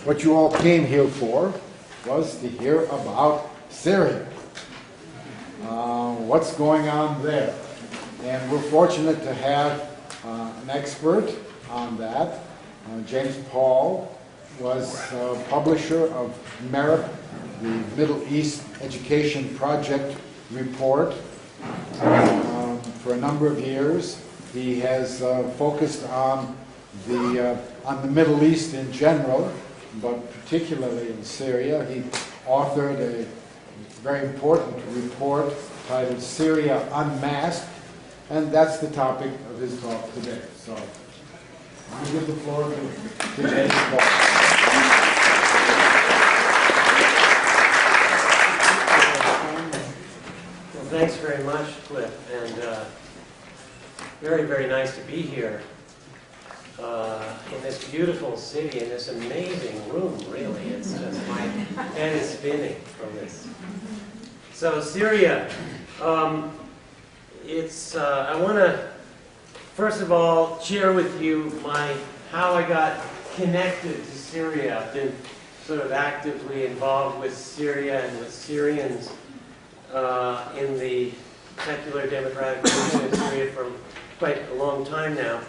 What you all came here for was to hear about Syria. What's going on there? And we're fortunate to have an expert on that. James Paul was publisher of MERIP, the Middle East Education Project report, for a number of years. He has focused on the Middle East in general, but particularly in Syria. He authored a very important report titled Syria Unmasked, and that's the topic of his talk today. So I'm going to give the floor to James Paul. Well, thanks very much, Cliff, and very, very nice to be here in this beautiful city, in this amazing room, really. It's just my head is spinning from this. So Syria, I want to first of all share with you how I got connected to Syria. I've been sort of actively involved with Syria and with Syrians in the secular democratic movement in Syria for quite a long time now,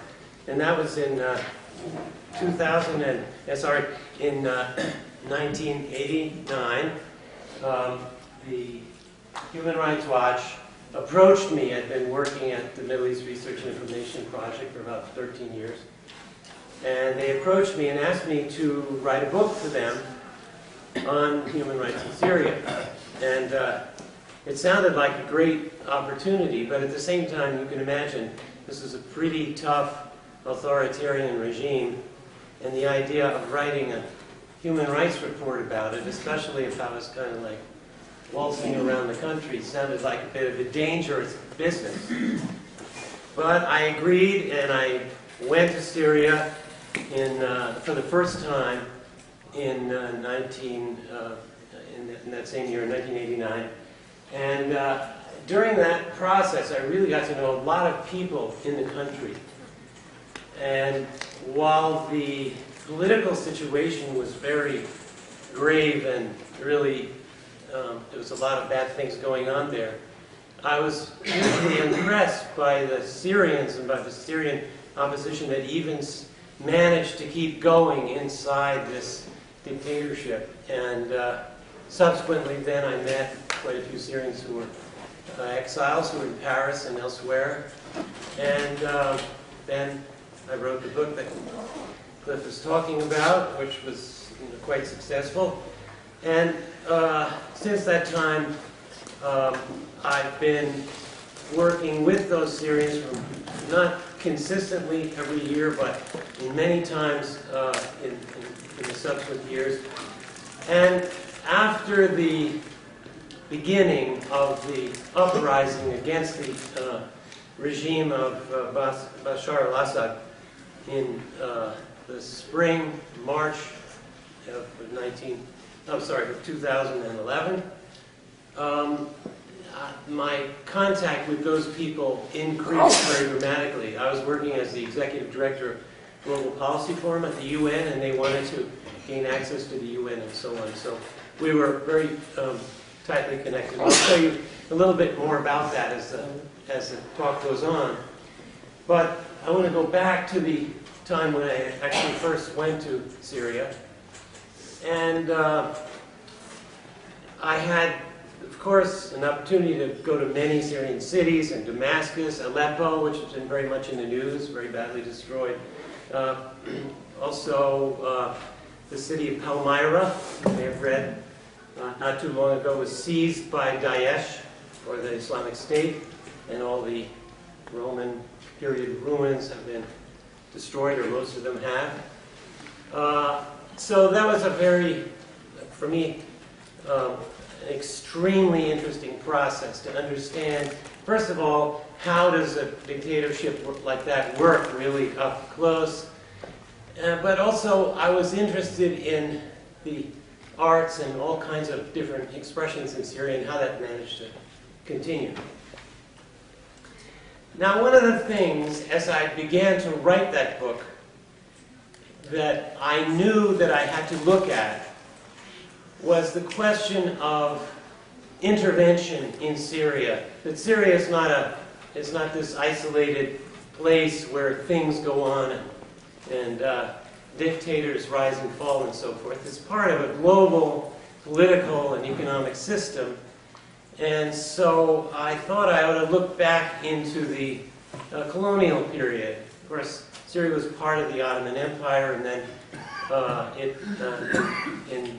and that was in 1989. The Human Rights Watch approached me. I'd been working at the Middle East Research and Information Project for about 13 years. And they approached me and asked me to write a book for them on human rights in Syria. And it sounded like a great opportunity, but at the same time, you can imagine this is a pretty tough authoritarian regime, and the idea of writing a human rights report about it, especially if I was kind of like waltzing around the country, sounded like a bit of a dangerous business. But I agreed, and I went to Syria for the first time in that same year, in 1989. And during that process, I really got to know a lot of people in the country. And while the political situation was very grave and really there was a lot of bad things going on there, I was really impressed by the Syrians and by the Syrian opposition that even managed to keep going inside this dictatorship. And subsequently then I met quite a few Syrians who were exiles who were in Paris and elsewhere. And then I wrote the book that Cliff was talking about, which was quite successful. And since that time, I've been working with those Syrians, not consistently every year, but many times in the subsequent years. And after the beginning of the uprising against the regime of Bashar al-Assad in the spring, March of 2011, my contact with those people increased very dramatically. I was working as the executive director of Global Policy Forum at the UN, and they wanted to gain access to the UN and so on. So we were very tightly connected. I'll tell you a little bit more about that as the talk goes on. But I want to go back to the time when I actually first went to Syria. And I had, of course, an opportunity to go to many Syrian cities, and Damascus, Aleppo, which has been very much in the news, very badly destroyed. Also, the city of Palmyra, you may have read, not too long ago, was seized by Daesh, or the Islamic State, and all the Roman period ruins have been destroyed, or most of them have. So that was a very, for me, an extremely interesting process to understand, first of all, how does a dictatorship like that work really up close? But also, I was interested in the arts and all kinds of different expressions in Syria and how that managed to continue. Now, one of the things, as I began to write that book, that I knew that I had to look at was the question of intervention in Syria. That Syria is not this isolated place where things go on and dictators rise and fall and so forth. It's part of a global political and economic system. And so I thought I ought to look back into the colonial period. Of course, Syria was part of the Ottoman Empire, and then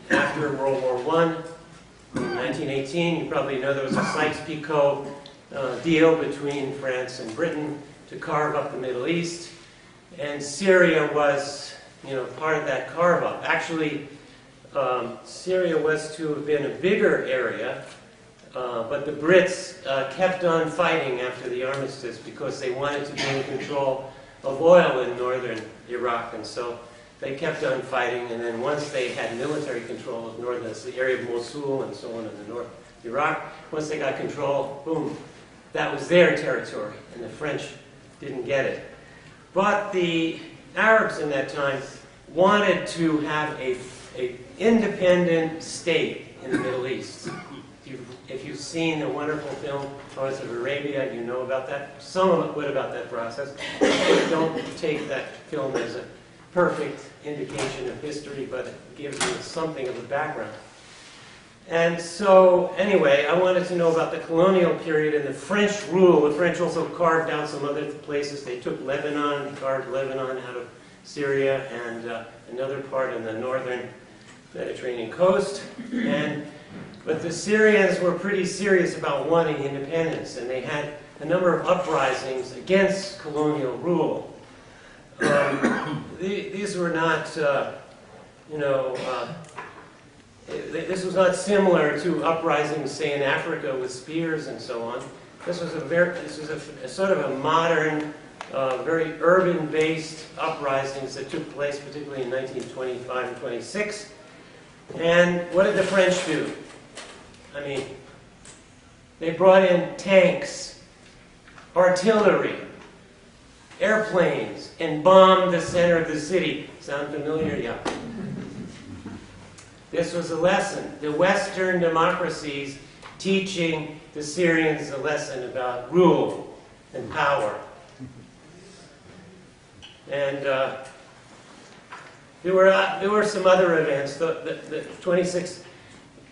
after World War I, in 1918, you probably know there was a Sykes-Picot deal between France and Britain to carve up the Middle East, and Syria was, part of that carve-up. Actually, Syria was to have been a bigger area, but the Brits kept on fighting after the armistice because they wanted to gain control of oil in northern Iraq, and so they kept on fighting, and then once they had military control of the area of Mosul and so on in the north Iraq, once they got control, boom, that was their territory, and the French didn't get it. But the Arabs in that time wanted to have an independent state in the Middle East. If you've seen the wonderful film Lawrence of Arabia, you know about that. Some of it would about that process. Don't take that film as a perfect indication of history, but it gives you something of a background. And so, anyway, I wanted to know about the colonial period and the French rule. The French also carved out some other places. They took Lebanon, carved Lebanon out of Syria, and another part in the northern Mediterranean coast. But the Syrians were pretty serious about wanting independence, and they had a number of uprisings against colonial rule. These were not, this was not similar to uprisings, say, in Africa with spears and so on. This was a sort of a modern, very urban-based uprisings that took place, particularly in 1925 and 26. And what did the French do? I mean, they brought in tanks, artillery, airplanes, and bombed the center of the city. Sound familiar? Yeah. This was a lesson. The Western democracies teaching the Syrians a lesson about rule and power. And there were some other events. The 26th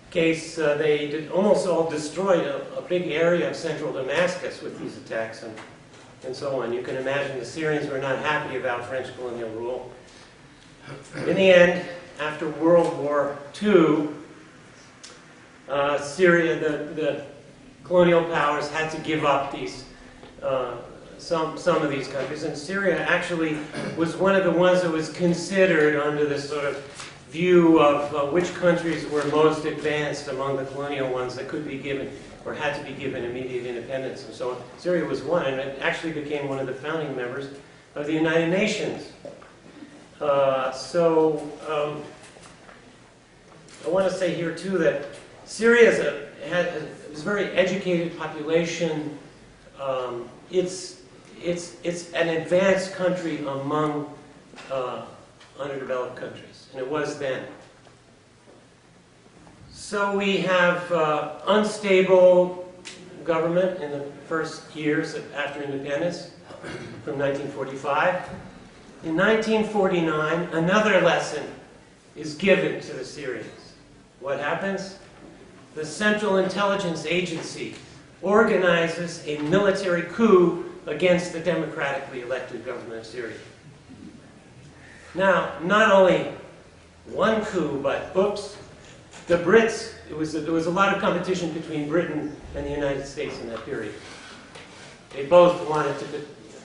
case, they almost all destroyed a big area of central Damascus with these attacks and so on. You can imagine the Syrians were not happy about French colonial rule. In the end, after World War II, Syria, the colonial powers had to give up these some of these countries, and Syria actually was one of the ones that was considered under this sort of view of which countries were most advanced among the colonial ones that could be given or had to be given immediate independence and so on. Syria was one, and it actually became one of the founding members of the United Nations. I want to say here too that Syria is a very educated population. It's an advanced country among underdeveloped countries, and it was then. So we have unstable government in the first years after independence, from 1945. In 1949, another lesson is given to the Syrians. What happens? The Central Intelligence Agency organizes a military coup against the democratically elected government of Syria. Now, not only one coup, but, oops, the Brits, there was a lot of competition between Britain and the United States in that period. They both wanted to,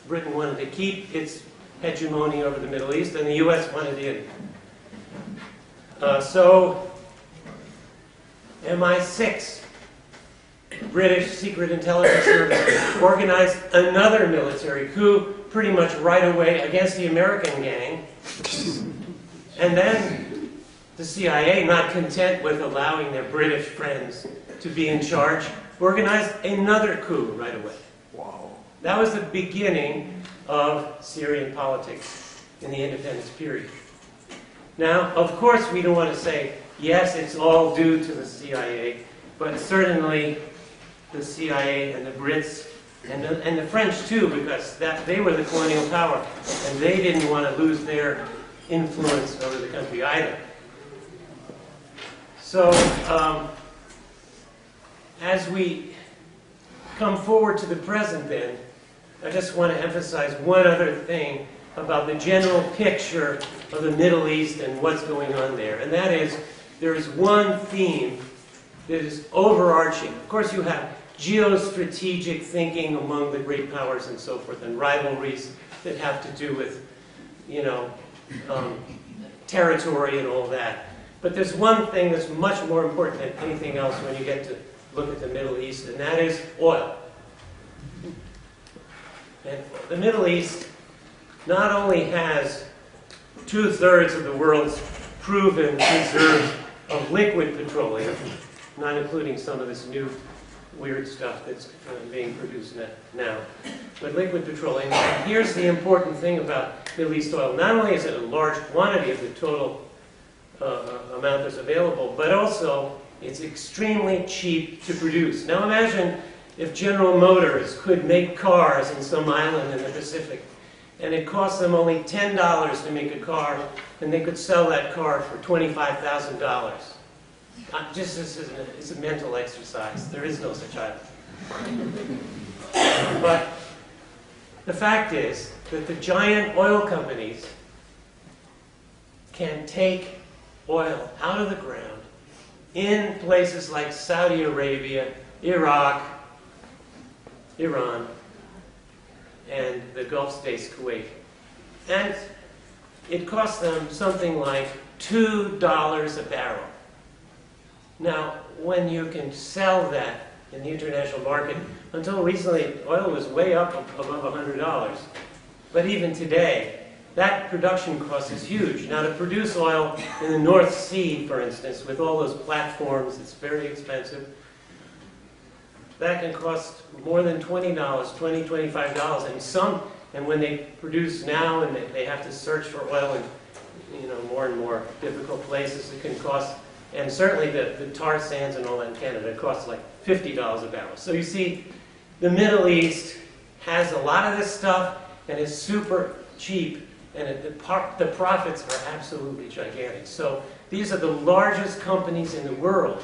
Britain wanted to keep its hegemony over the Middle East, and the U.S. wanted in. So, MI6, British Secret Intelligence Service, organized another military coup pretty much right away against the American gang. And then the CIA, not content with allowing their British friends to be in charge, organized another coup right away. Wow. That was the beginning of Syrian politics in the independence period. Now, of course, we don't want to say, yes, it's all due to the CIA, but certainly the CIA and the Brits and the French too, because they were the colonial power, and they didn't want to lose their influence over the country either. So, as we come forward to the present then, I just want to emphasize one other thing about the general picture of the Middle East and what's going on there. And that is, there is one theme that is overarching. Of course, you have geostrategic thinking among the great powers and so forth, and rivalries that have to do with, territory and all that. But there's one thing that's much more important than anything else when you get to look at the Middle East, and that is oil. And the Middle East not only has 2/3 of the world's proven reserves of liquid petroleum, not including some of this new weird stuff that's being produced now, but liquid petroleum. And here's the important thing about Middle East oil. Not only is it a large quantity of the total amount that's available, but also it's extremely cheap to produce. Now imagine if General Motors could make cars in some island in the Pacific, and it cost them only $10 to make a car, and they could sell that car for $25,000. Just it's a mental exercise. There is no such island. But the fact is that the giant oil companies can take oil out of the ground in places like Saudi Arabia, Iraq, Iran, and the Gulf states, Kuwait. And it costs them something like $2 a barrel. Now, when you can sell that in the international market, until recently, oil was way up above $100. But even today, that production cost is huge. Now, to produce oil in the North Sea, for instance, with all those platforms, it's very expensive. That can cost more than $20, $20, $25. And when they produce now and they have to search for oil in more and more difficult places, it can cost, and certainly the tar sands and all that in Canada, it costs like $50 a barrel. So you see, the Middle East has a lot of this stuff and is super cheap, and the profits are absolutely gigantic. So these are the largest companies in the world.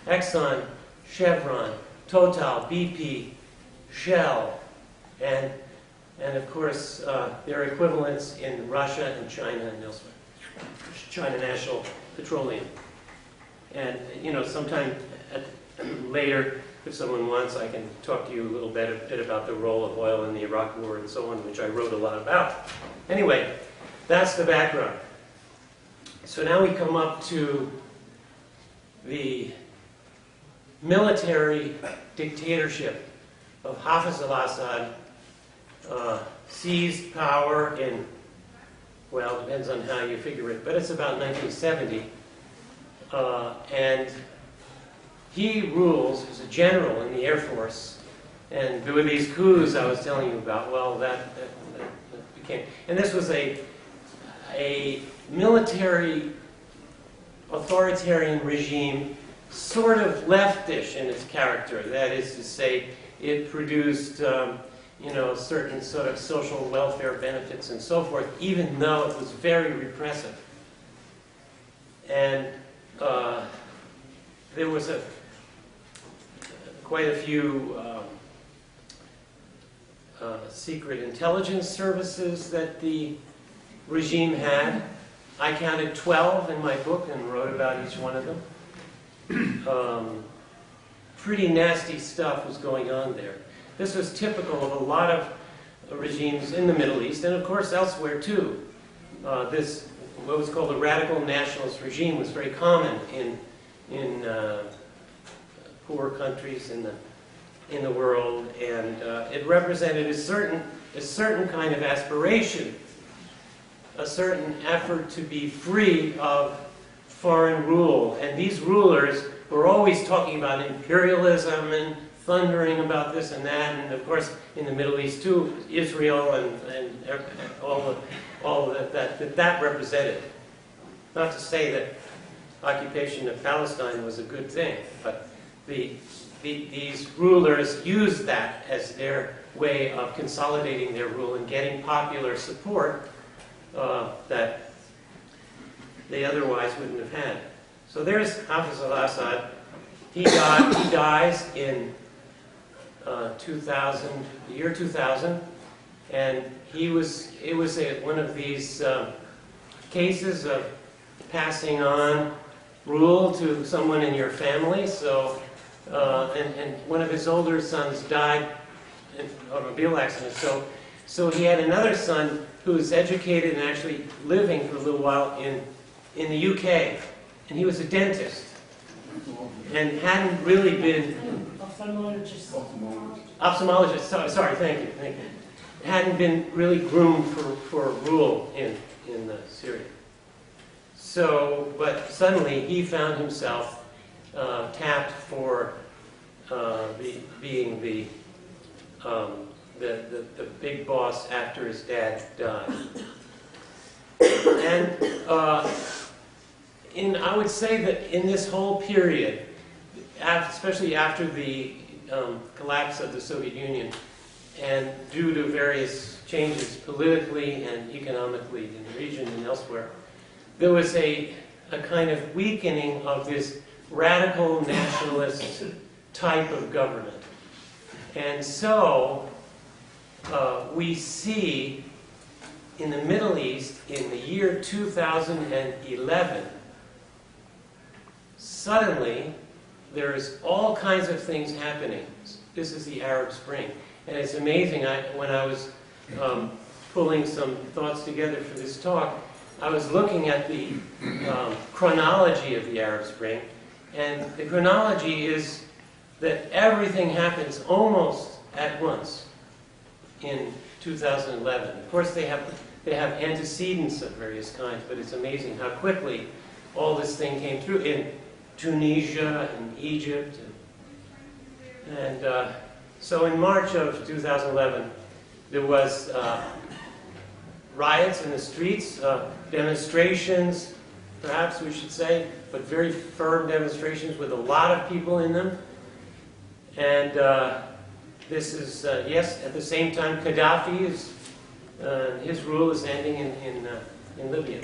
Exxon, Chevron, Total, BP, Shell, and of course their equivalents in Russia and China and elsewhere. China National Petroleum. And sometime later, if someone wants, I can talk to you a little bit about the role of oil in the Iraq War and so on, which I wrote a lot about. Anyway, that's the background. So now we come up to the military dictatorship of Hafez al-Assad, seized power in, well, it depends on how you figure it, but it's about 1970. And he rules as a general in the Air Force. And with these coups I was telling you about, well, that became... And this was a military authoritarian regime, sort of leftish in its character. That is to say, it produced, certain sort of social welfare benefits and so forth, even though it was very repressive. And there was quite a few secret intelligence services that the regime had. I counted 12 in my book and wrote about each one of them. Pretty nasty stuff was going on there. This was typical of a lot of regimes in the Middle East, and of course elsewhere too. This, what was called a radical nationalist regime, was very common in poor countries in the world, and it represented a certain kind of aspiration, a certain effort to be free of foreign rule. And these rulers were always talking about imperialism and thundering about this and that, and of course in the Middle East too, Israel and all that represented. Not to say that occupation of Palestine was a good thing, but these rulers used that as their way of consolidating their rule and getting popular support that they otherwise wouldn't have had. So there's Hafiz al-Assad. He dies in 2000, the year 2000, and it was one of these cases of passing on rule to someone in your family. So, and one of his older sons died in an automobile accident. So he had another son who was educated and actually living for a little while in the UK, and he was a dentist and hadn't really been ophthalmologist. Sorry, thank you. Hadn't been really groomed for rule in Syria. So, but suddenly he found himself tapped for being the big boss after his dad died. And I would say that in this whole period, especially after the collapse of the Soviet Union, and due to various changes politically and economically in the region and elsewhere, there was a kind of weakening of this radical nationalist type of government. And so we see in the Middle East in the year 2011, suddenly there's all kinds of things happening. This is the Arab Spring. And it's amazing, when I was pulling some thoughts together for this talk, I was looking at the chronology of the Arab Spring, and the chronology is that everything happens almost at once in 2011. Of course, they have antecedents of various kinds, but it's amazing how quickly all this thing came through in Tunisia and Egypt. And so in March of 2011, there was riots in the streets, demonstrations, perhaps we should say, but very firm demonstrations with a lot of people in them. And this is, yes, at the same time, Gaddafi is, his rule is ending in Libya.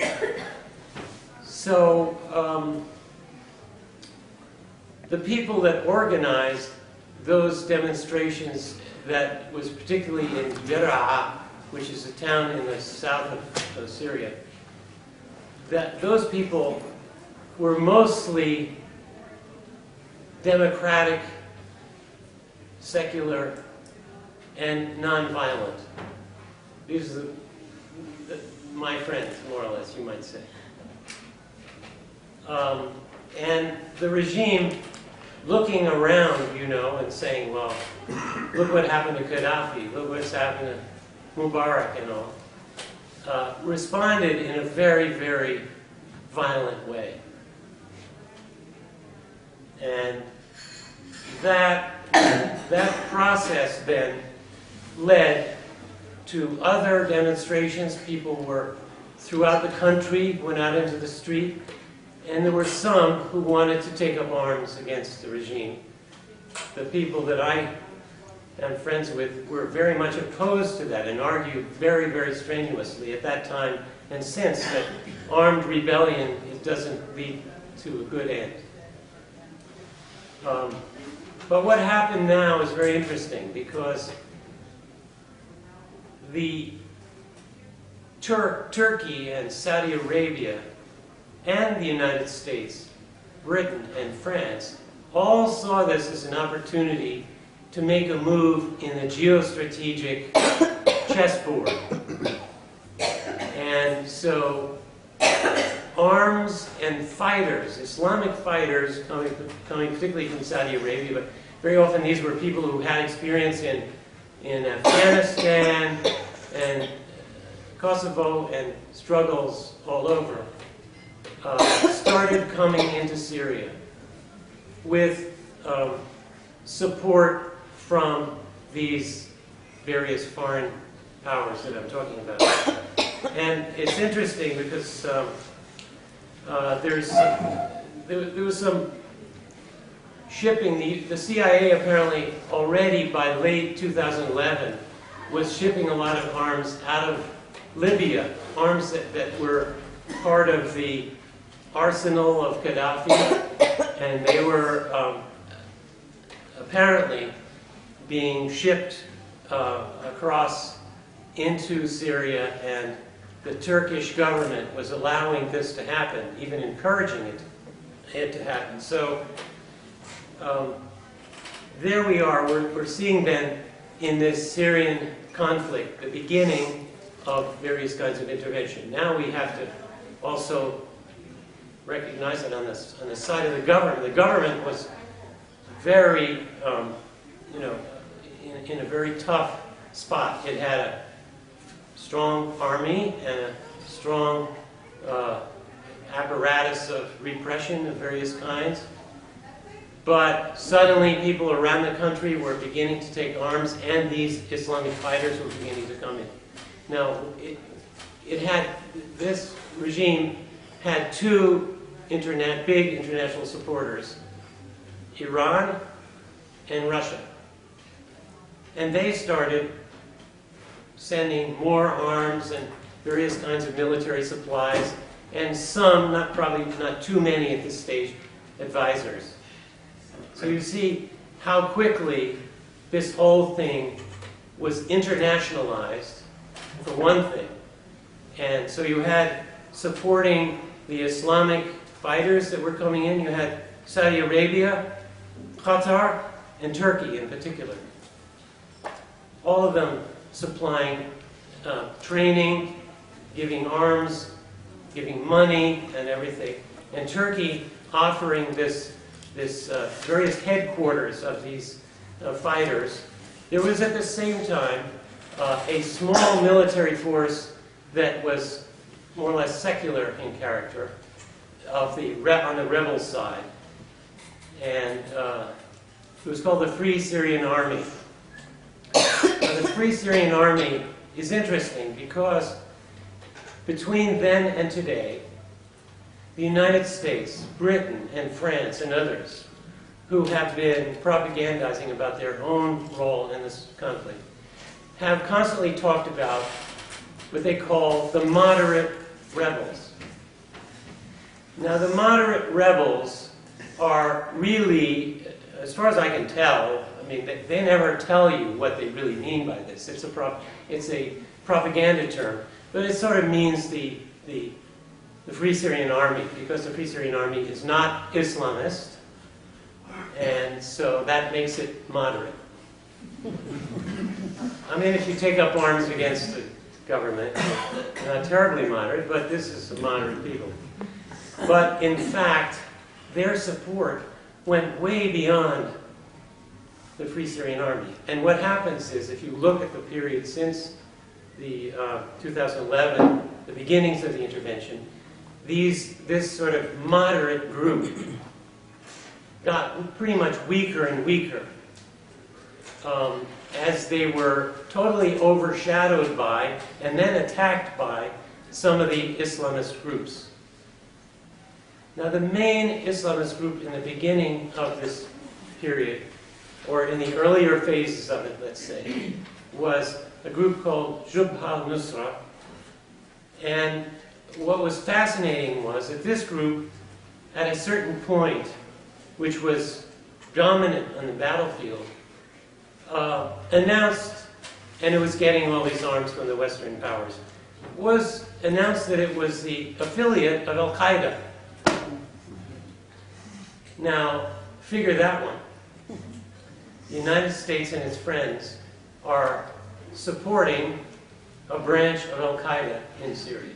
So the people that organized those demonstrations, that was particularly in Daraa, which is a town in the south of Syria, that those people were mostly democratic, secular, and nonviolent. These are my friends, more or less, you might say. And the regime, looking around, you know, and saying, well, look what happened to Gaddafi, look what's happened to Mubarak and all, responded in a very, very violent way. And that process then led to other demonstrations. People were throughout the country, went out into the street, and there were some who wanted to take up arms against the regime. The people that I am friends with were very much opposed to that and argued very, very strenuously at that time and since that armed rebellion, it doesn't lead to a good end. But what happened now is very interesting, because the Turkey and Saudi Arabia and the United States, Britain and France, all saw this as an opportunity to make a move in the geostrategic chessboard. And so arms and fighters, Islamic fighters coming particularly from Saudi Arabia, but very often these were people who had experience in Afghanistan and Kosovo and struggles all over, started coming into Syria with support from these various foreign powers that I'm talking about. And it's interesting because there was some shipping. The CIA apparently already by late 2011 was shipping a lot of arms out of Libya, arms that were part of the arsenal of Gaddafi, and they were apparently being shipped across into Syria, and the Turkish government was allowing this to happen, even encouraging it to happen. So there we are. We're seeing then in this Syrian conflict the beginning of various kinds of intervention. Now we have to also recognize that on the side of the government was very, in a very tough spot. It had a strong army and a strong apparatus of repression of various kinds. But suddenly people around the country were beginning to take arms, and these Islamic fighters were beginning to come in. Now, this regime had two big international supporters, Iran and Russia. And they started sending more arms and various kinds of military supplies, and some, probably not too many at this stage, advisors. So you see how quickly this whole thing was internationalized, for one thing. And so you had supporting the Islamic fighters that were coming in. You had Saudi Arabia, Qatar, and Turkey in particular. All of them supplying training, giving arms, giving money, and everything. And Turkey offering this various headquarters of these fighters. There was at the same time a small military force that was more or less secular in character on the rebel side, and it was called the Free Syrian Army. Now, the Free Syrian Army is interesting because between then and today, the United States, Britain, and France, and others who have been propagandizing about their own role in this conflict have constantly talked about what they call the moderate rebels. Now, the moderate rebels are really, as far as I can tell, I mean, they never tell you what they really mean by this. It's a propaganda term, but it sort of means the Free Syrian Army, because the Free Syrian Army is not Islamist, and so that makes it moderate. I mean, if you take up arms against the government, not terribly moderate, but this is some moderate people. But in fact, their support went way beyond the Free Syrian Army. And what happens is, if you look at the period since the 2011, the beginnings of the intervention, this sort of moderate group got pretty much weaker and weaker as they were totally overshadowed by and then attacked by some of the Islamist groups. Now, the main Islamist group in the beginning of this period, or in the earlier phases of it, let's say, was a group called Jubha al-Nusra. And what was fascinating was that this group, at a certain point, which was dominant on the battlefield, announced, and it was getting all these arms from the Western powers, was announced that it was the affiliate of Al-Qaeda. Now, figure that one. The United States and its friends are supporting a branch of Al-Qaeda in Syria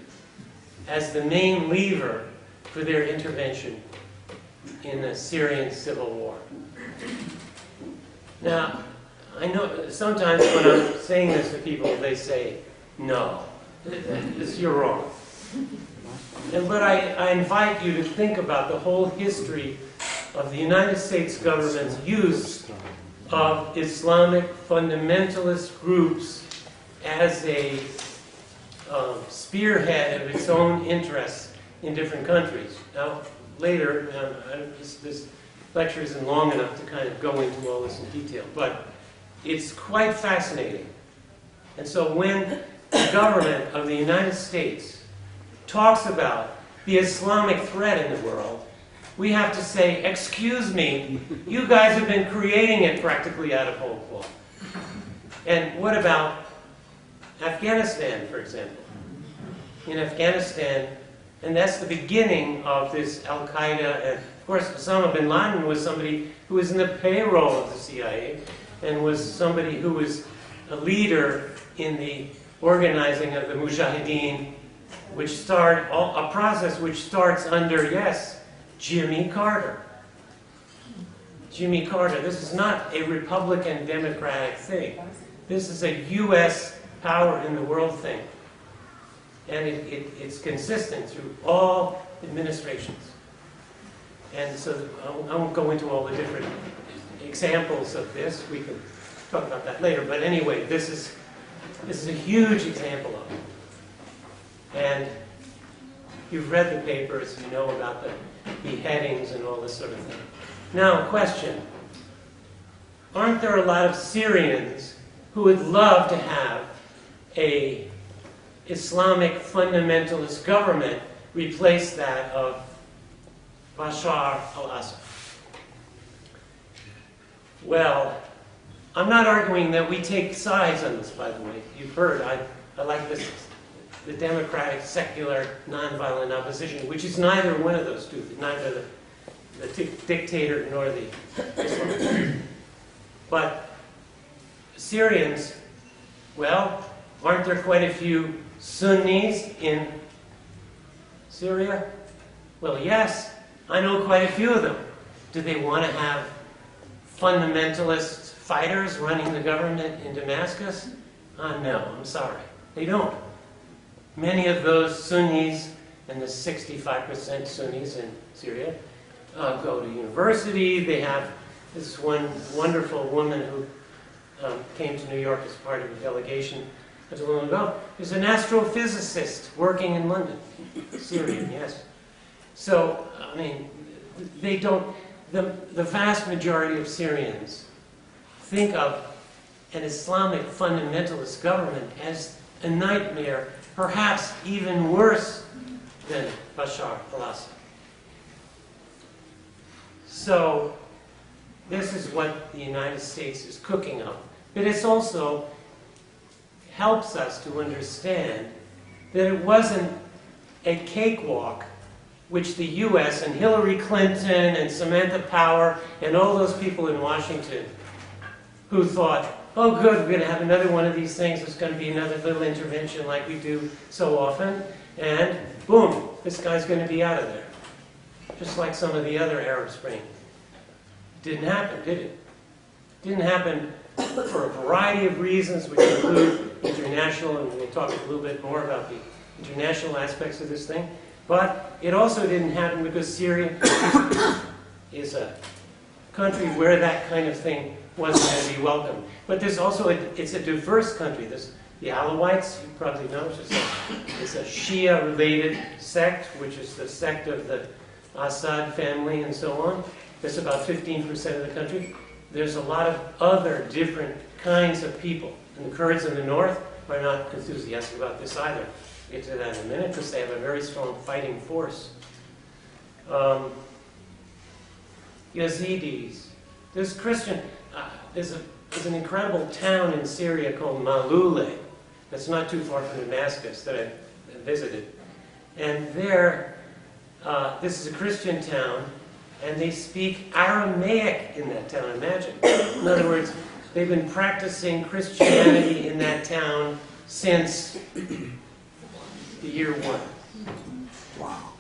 as the main lever for their intervention in the Syrian civil war. Now, I know sometimes when I'm saying this to people, they say, no, you're wrong. But I invite you to think about the whole history of the United States government's use of Islamic fundamentalist groups as a spearhead of its own interests in different countries. Now, later, this lecture isn't long enough to kind of go into all this in detail, but it's quite fascinating. And so when the government of the United States talks about the Islamic threat in the world, we have to say, excuse me, you guys have been creating it practically out of whole cloth. And what about Afghanistan, for example? In Afghanistan, and that's the beginning of this Al-Qaeda, and of course Osama bin Laden was somebody who was in the payroll of the CIA, and was somebody who was a leader in the organizing of the Mujahideen, which started a process which starts under, yes, Jimmy Carter. Jimmy Carter. This is not a Republican Democratic thing. This is a U.S. power in the world thing. And it's consistent through all administrations. And so I won't go into all the different examples of this. We can talk about that later. But anyway, this is a huge example of it. And you've read the papers, you know about the beheadings and all this sort of thing. Now, question. Aren't there a lot of Syrians who would love to have a Islamic fundamentalist government replace that of Bashar al-Assad? Well, I'm not arguing that we take sides on this, by the way. You've heard, I like this, the democratic, secular, nonviolent opposition, which is neither one of those two, neither the dictator nor the Islamist. But Syrians, well, aren't there quite a few Sunnis in Syria? Well, yes, I know quite a few of them. Do they want to have fundamentalist fighters running the government in Damascus? No, I'm sorry. They don't. Many of those Sunnis, and the 65% Sunnis in Syria, go to university. They have this one wonderful woman who came to New York as part of a delegation not too long ago. Is an astrophysicist working in London. Syrian, yes. So, I mean, they don't, the vast majority of Syrians think of an Islamic fundamentalist government as a nightmare, perhaps even worse than Bashar al-Assad. So, this is what the United States is cooking up. But it also helps us to understand that it wasn't a cakewalk which the U.S. and Hillary Clinton and Samantha Power and all those people in Washington who thought, oh good, we're going to have another one of these things, there's going to be another little intervention like we do so often, and boom, this guy's going to be out of there. Just like some of the other Arab Spring. Didn't happen, did it? Didn't happen for a variety of reasons, which include international, and we'll talk a little bit more about the international aspects of this thing. But it also didn't happen because Syria is a country where that kind of thing wasn't going to be welcome. But there's also, it's a diverse country. There's the Alawites, you probably know, it's a Shia-related sect, which is the sect of the Assad family and so on. That's about 15% of the country. There's a lot of other different kinds of people. And the Kurds in the north are not enthusiastic about this either. We'll get to that in a minute because they have a very strong fighting force. Yazidis. There's Christian. There's an incredible town in Syria called Malule. That's not too far from Damascus that I visited. And there, this is a Christian town, and they speak Aramaic in that town, imagine. In other words, they've been practicing Christianity in that town since the year 1. Wow.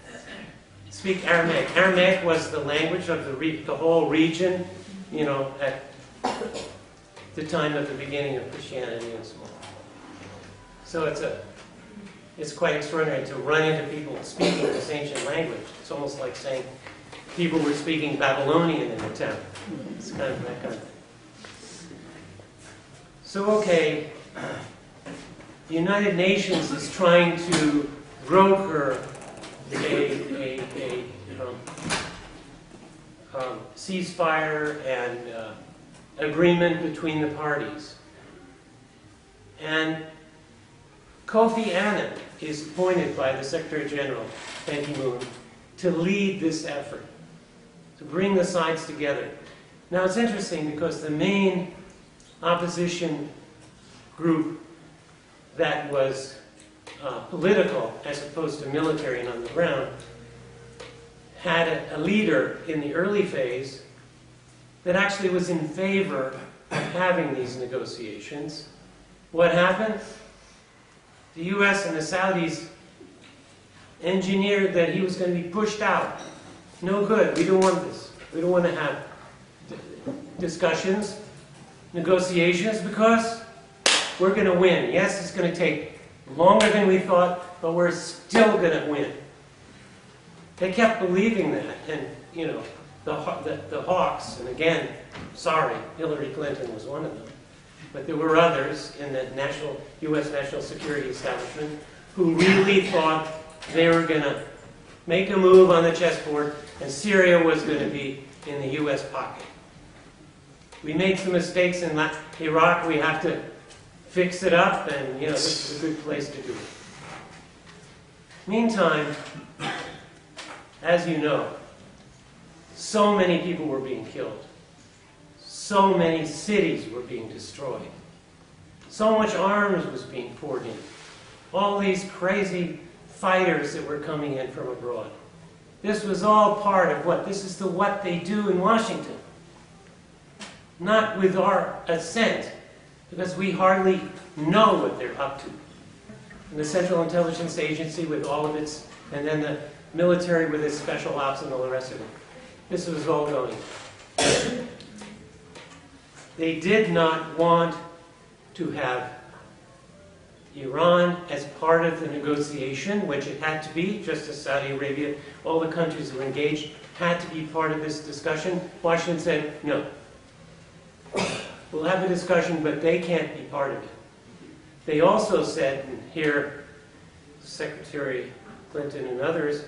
Speak Aramaic. Aramaic was the language of the whole region, you know, at the time of the beginning of Christianity and so on. So it's quite extraordinary to run into people speaking this ancient language. It's almost like saying people were speaking Babylonian in the town. It's kind of that kind of thing. So, okay, the United Nations is trying to broker a ceasefire and agreement between the parties. And Kofi Annan is appointed by the Secretary General, Ban Ki-moon, to lead this effort, to bring the sides together. Now it's interesting because the main opposition group that was political as opposed to military and on the ground had a leader in the early phase that actually was in favor of having these negotiations. What happened? The US and the Saudis engineered that he was going to be pushed out. No good. We don't want this. We don't want to have discussions, negotiations, because we're going to win. Yes, it's going to take longer than we thought, but we're still going to win. They kept believing that, and you know, the hawks, and again, sorry, Hillary Clinton was one of them, but there were others in the U.S. national security establishment who really thought they were going to make a move on the chessboard, and Syria was going to be in the U.S. pocket. We made some mistakes in Iraq. We have to fix it up, and you know, this is a good place to do it. Meantime, as you know, so many people were being killed. So many cities were being destroyed. So much arms was being poured in. All these crazy fighters that were coming in from abroad. This was all part of what they do in Washington. Not with our assent, because we hardly know what they're up to. And the Central Intelligence Agency with all of its, and then the military with its special ops and all the rest of it. This was all going. They did not want to have Iran as part of the negotiation, which it had to be, just as Saudi Arabia, all the countries who were engaged, had to be part of this discussion. Washington said, no. We'll have a discussion, but they can't be part of it. They also said, and here Secretary Clinton and others,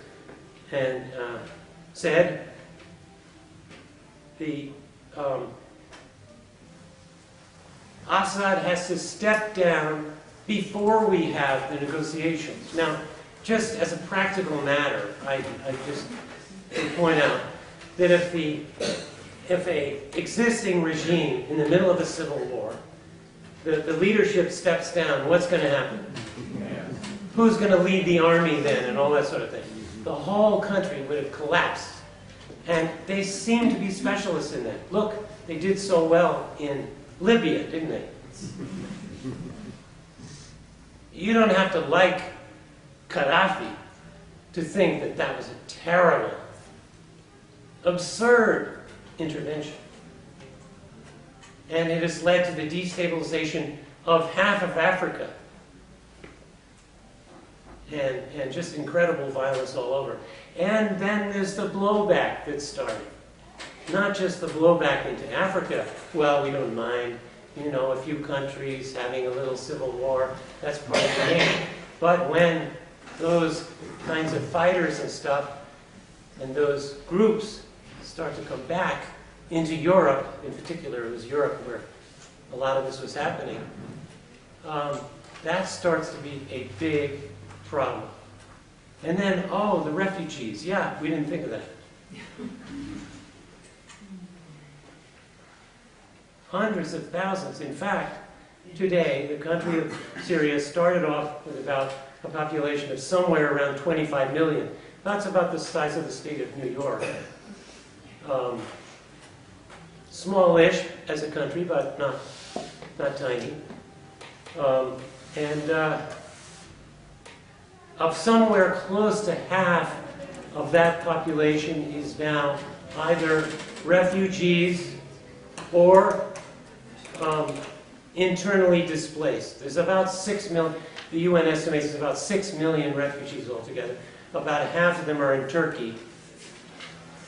and said Assad has to step down before we have the negotiations. Now, just as a practical matter, I just point out that if a existing regime in the middle of a civil war, the leadership steps down, what's going to happen? Who's going to lead the army then, and all that sort of thing? The whole country would have collapsed. And they seem to be specialists in that. Look, they did so well in Libya, didn't they? You don't have to like Gaddafi to think that that was a terrible, absurd intervention. And it has led to the destabilization of half of Africa. And just incredible violence all over. And then there's the blowback that started. Not just the blowback into Africa. Well, we don't mind, you know, a few countries having a little civil war. That's part of the game. But when those kinds of fighters and stuff, and those groups start to come back into Europe, in particular, it was Europe where a lot of this was happening, that starts to be a big problem. And then, oh, the refugees. Yeah, we didn't think of that. Hundreds of thousands. In fact, today, the country of Syria started off with about a population of somewhere around 25 million. That's about the size of the state of New York. Smallish as a country, but not tiny. Of somewhere close to half of that population is now either refugees or internally displaced. There's about 6 million, the UN estimates there's about 6 million refugees altogether. About half of them are in Turkey.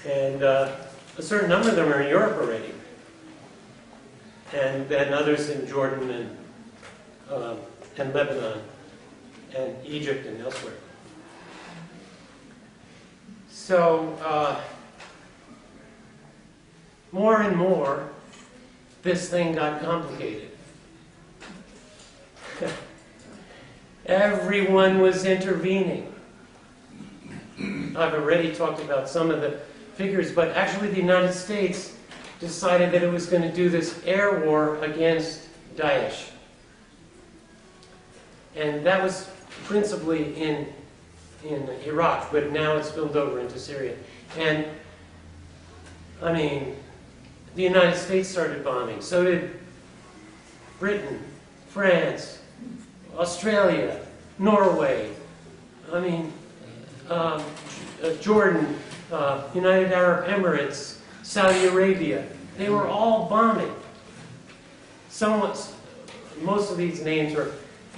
And a certain number of them are in Europe already. And then others in Jordan and Lebanon and Egypt and elsewhere. So more and more, this thing got complicated. Everyone was intervening. I've already talked about some of the figures, but actually the United States decided that it was going to do this air war against Daesh. And that was principally in Iraq, but now it's spilled over into Syria. And, I mean, the United States started bombing. So did Britain, France, Australia, Norway, I mean, Jordan, United Arab Emirates, Saudi Arabia. They were all bombing. Most of these names are,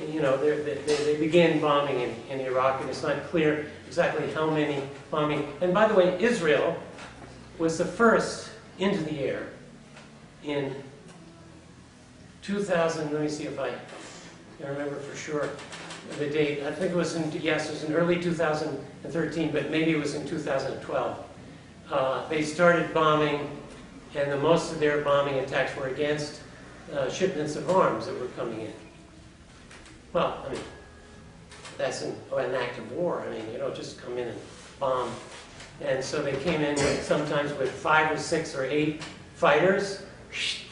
you know, they began bombing in Iraq, and it's not clear exactly how many bombing. And by the way, Israel was the first into the air in 2000. Let me see if I remember for sure the date. I think it was it was in early 2013, but maybe it was in 2012. They started bombing, and most of their bombing attacks were against shipments of arms that were coming in. Well, I mean, that's an act of war. I mean, you don't just come in and bomb. And so they came in sometimes with 5 or 6 or 8 fighters,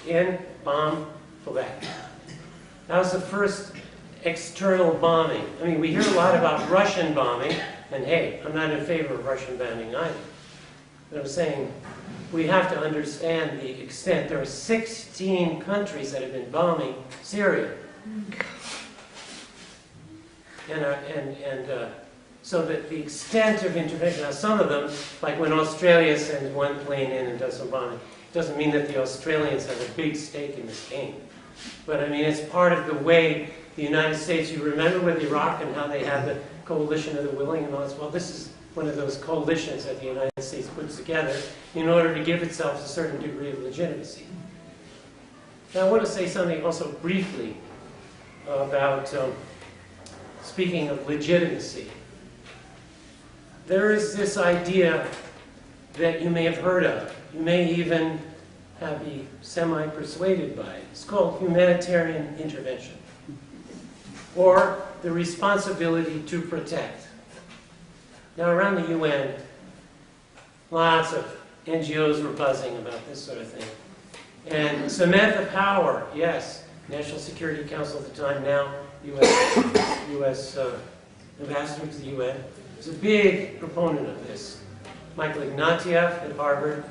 in, bomb, go back. That was the first external bombing. I mean, we hear a lot about Russian bombing, and hey, I'm not in favor of Russian bombing either. But I'm saying we have to understand the extent. There are 16 countries that have been bombing Syria. So that the extent of intervention, now some of them, like when Australia sends one plane in and does some bombing, doesn't mean that the Australians have a big stake in this game. But I mean, it's part of the way the United States, you remember with Iraq and how they had the coalition of the willing and all this. Well, this is one of those coalitions that the United States puts together in order to give itself a certain degree of legitimacy. Now, I want to say something also briefly about, speaking of legitimacy. There is this idea that you may have heard of. You may even be semi-persuaded by it. It's called humanitarian intervention, or the responsibility to protect. Now, around the UN, lots of NGOs were buzzing about this sort of thing. And Samantha Power, yes, National Security Council at the time, now U.S. Ambassador to the UN, was a big proponent of this. Michael Ignatieff at Harvard,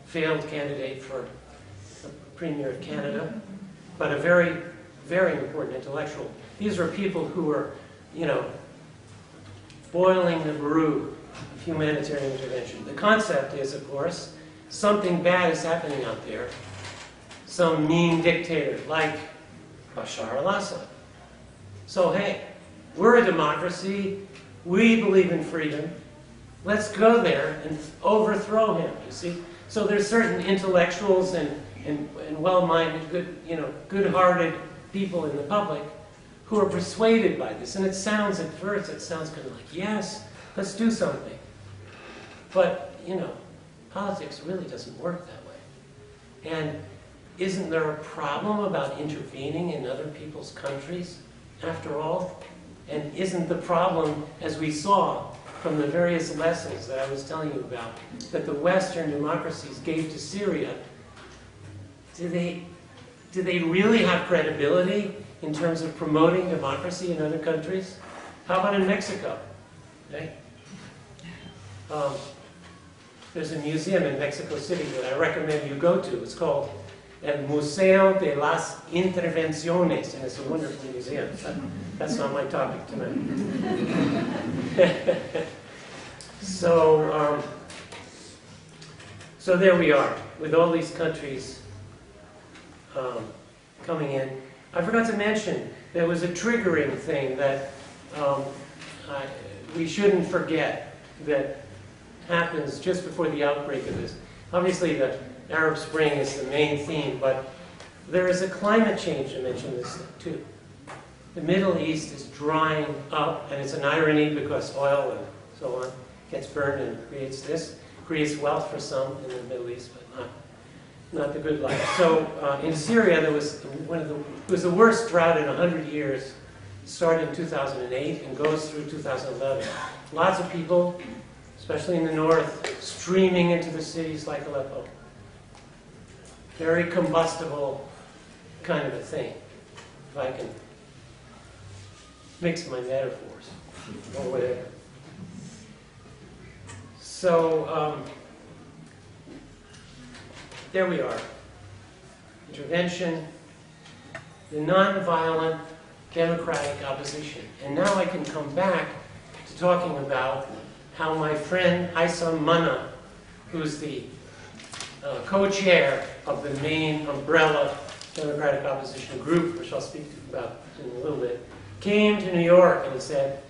failed candidate for the Premier of Canada, but a very, very important intellectual. These were people who were, you know, boiling the brew of humanitarian intervention. The concept is, of course, something bad is happening out there. Some mean dictator like Bashar al-Assad. So, hey, we're a democracy. We believe in freedom. Let's go there and overthrow him, you see. So there's certain intellectuals and well-minded, good-hearted people in the public who are persuaded by this. And it sounds, at first, it sounds kind of like, yes, let's do something. But, you know, politics really doesn't work that way. And isn't there a problem about intervening in other people's countries, after all? And isn't the problem, as we saw from the various lessons that I was telling you about, that the Western democracies gave to Syria, do they really have credibility in terms of promoting democracy in other countries? How about in Mexico? Okay? There's a museum in Mexico City that I recommend you go to. It's called El Museo de las Intervenciones, and it's a wonderful museum. That's not my topic tonight. So there we are, with all these countries coming in. I forgot to mention, there was a triggering thing that we shouldn't forget that happens just before the outbreak of this. Obviously, the Arab Spring is the main theme, but there is a climate change dimension to this too. The Middle East is drying up, and it's an irony because oil and so on gets burned and creates this. Of creates wealth for some in the Middle East, but not the good life. So in Syria, there was it was the worst drought in 100 years. It started in 2008 and goes through 2011. Lots of people, especially in the north, streaming into the cities like Aleppo. Very combustible kind of a thing, if I can mix my metaphors or whatever. So there we are. Intervention, the nonviolent democratic opposition. And now I can come back to talking about how my friend Haitham Manna, who's the co-chair of the main umbrella democratic opposition group, which I'll speak about in a little bit, came to New York and said,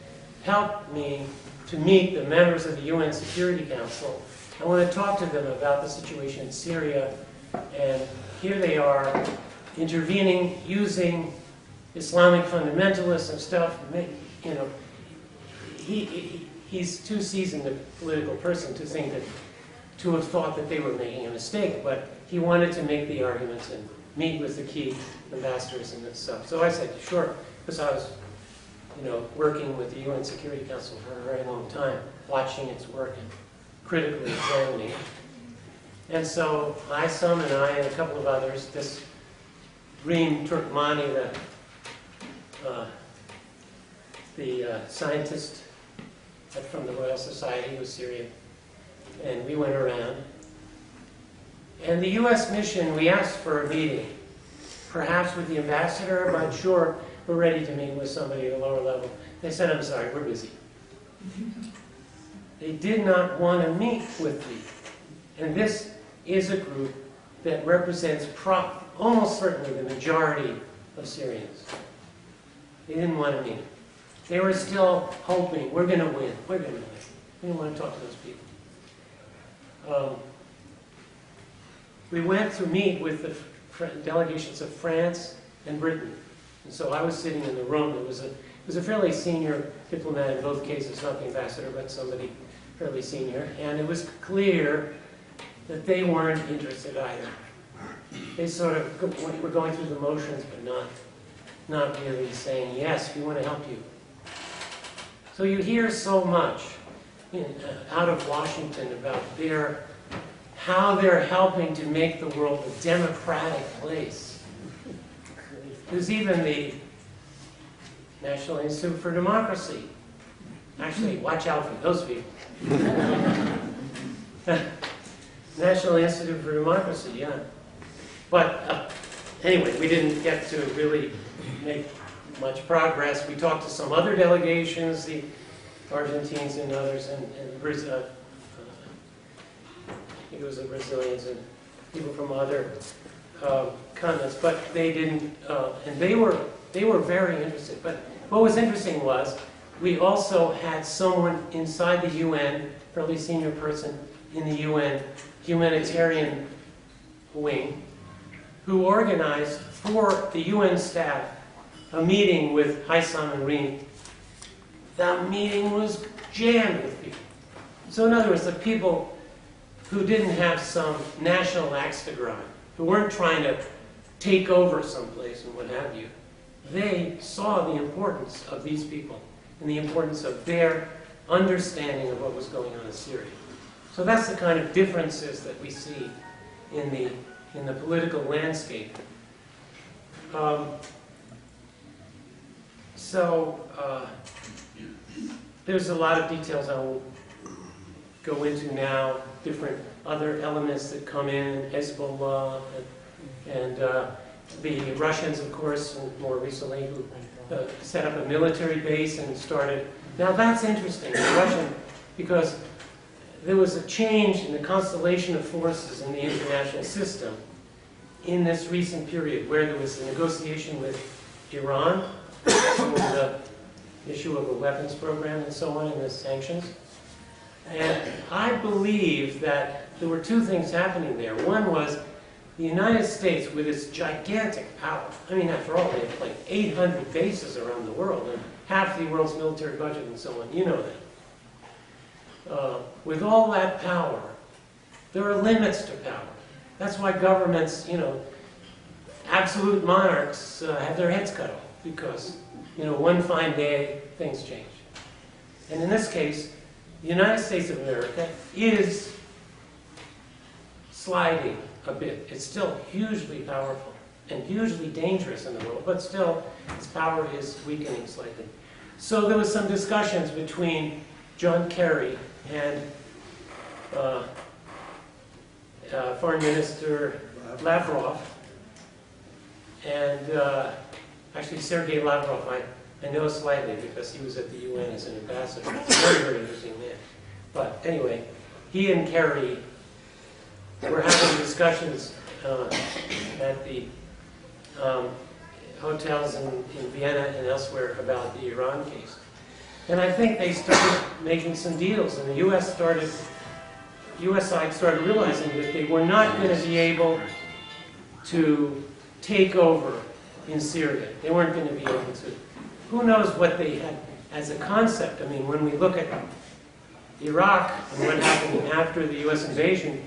help me to meet the members of the UN Security Council. I want to talk to them about the situation in Syria. And here they are, intervening, using Islamic fundamentalists and stuff. You know, he's too seasoned a political person to think that, to have thought that they were making a mistake, but he wanted to make the arguments and meet with the key ambassadors and stuff. So I said, sure, because I was, you know, working with the UN Security Council for a very long time, watching its work and critically examining it. And so Haitham and I and a couple of others, this Reem Turkmani, the scientist from the Royal Society, who was Syrian, and we went around. And the U.S. mission, we asked for a meeting, perhaps with the ambassador, but sure, we're ready to meet with somebody at a lower level. They said, I'm sorry, we're busy. They did not want to meet with me. And this is a group that represents almost certainly the majority of Syrians. They didn't want to meet. They were still hoping, we're going to win, we're going to win. They didn't want to talk to those people. We went to meet with the delegations of France and Britain. And so I was sitting in the room. It was a fairly senior diplomat in both cases, not the ambassador, but somebody fairly senior. And it was clear that they weren't interested either. They sort of were going through the motions, but not really saying, yes, we want to help you. So you hear so much out of Washington about how they're helping to make the world a democratic place. There's even the National Institute for Democracy. Actually, watch out for those people. National Institute for Democracy, yeah. But anyway, we didn't get to really make much progress. We talked to some other delegations, the Argentines and others, and Brazil. I think it was the Brazilians and people from other continents, but they didn't, and they were very interested. But what was interesting was we also had someone inside the UN, fairly senior person in the UN humanitarian wing, who organized for the UN staff a meeting with Haitham and Reem. That meeting was jammed with people. So in other words, the people who didn't have some national axe to grind, who weren't trying to take over someplace and what have you, they saw the importance of these people and the importance of their understanding of what was going on in Syria. So that's the kind of differences that we see in the political landscape. There's a lot of details I won't go into now, different other elements that come in, Hezbollah, and the Russians, of course, and more recently, who set up a military base and started. Now that's interesting, the Russian, because there was a change in the constellation of forces in the international system in this recent period, where there was a negotiation with Iran over the issue of a weapons program and so on, and the sanctions. And I believe that there were two things happening there. One was the United States, with its gigantic power, I mean, after all, they have like 800 bases around the world, and half the world's military budget and so on, you know that. With all that power, There are limits to power. That's why governments, absolute monarchs have their heads cut off because, one fine day, things change. And in this case, the United States of America is sliding a bit. It's still hugely powerful and hugely dangerous in the world, but still its power is weakening slightly. So there was some discussions between John Kerry and Foreign Minister Lavrov, and actually Sergei Lavrov, I know slightly because he was at the UN as an ambassador. It's a very, very interesting man. But anyway, he and Kerry were having discussions at the hotels in Vienna and elsewhere about the Iran case. And I think they started making some deals, and the US side started realizing that they were not going to be able to take over in Syria. They weren't going to be able to. Who knows what they had as a concept? I mean, when we look at Iraq and what happened after the US invasion,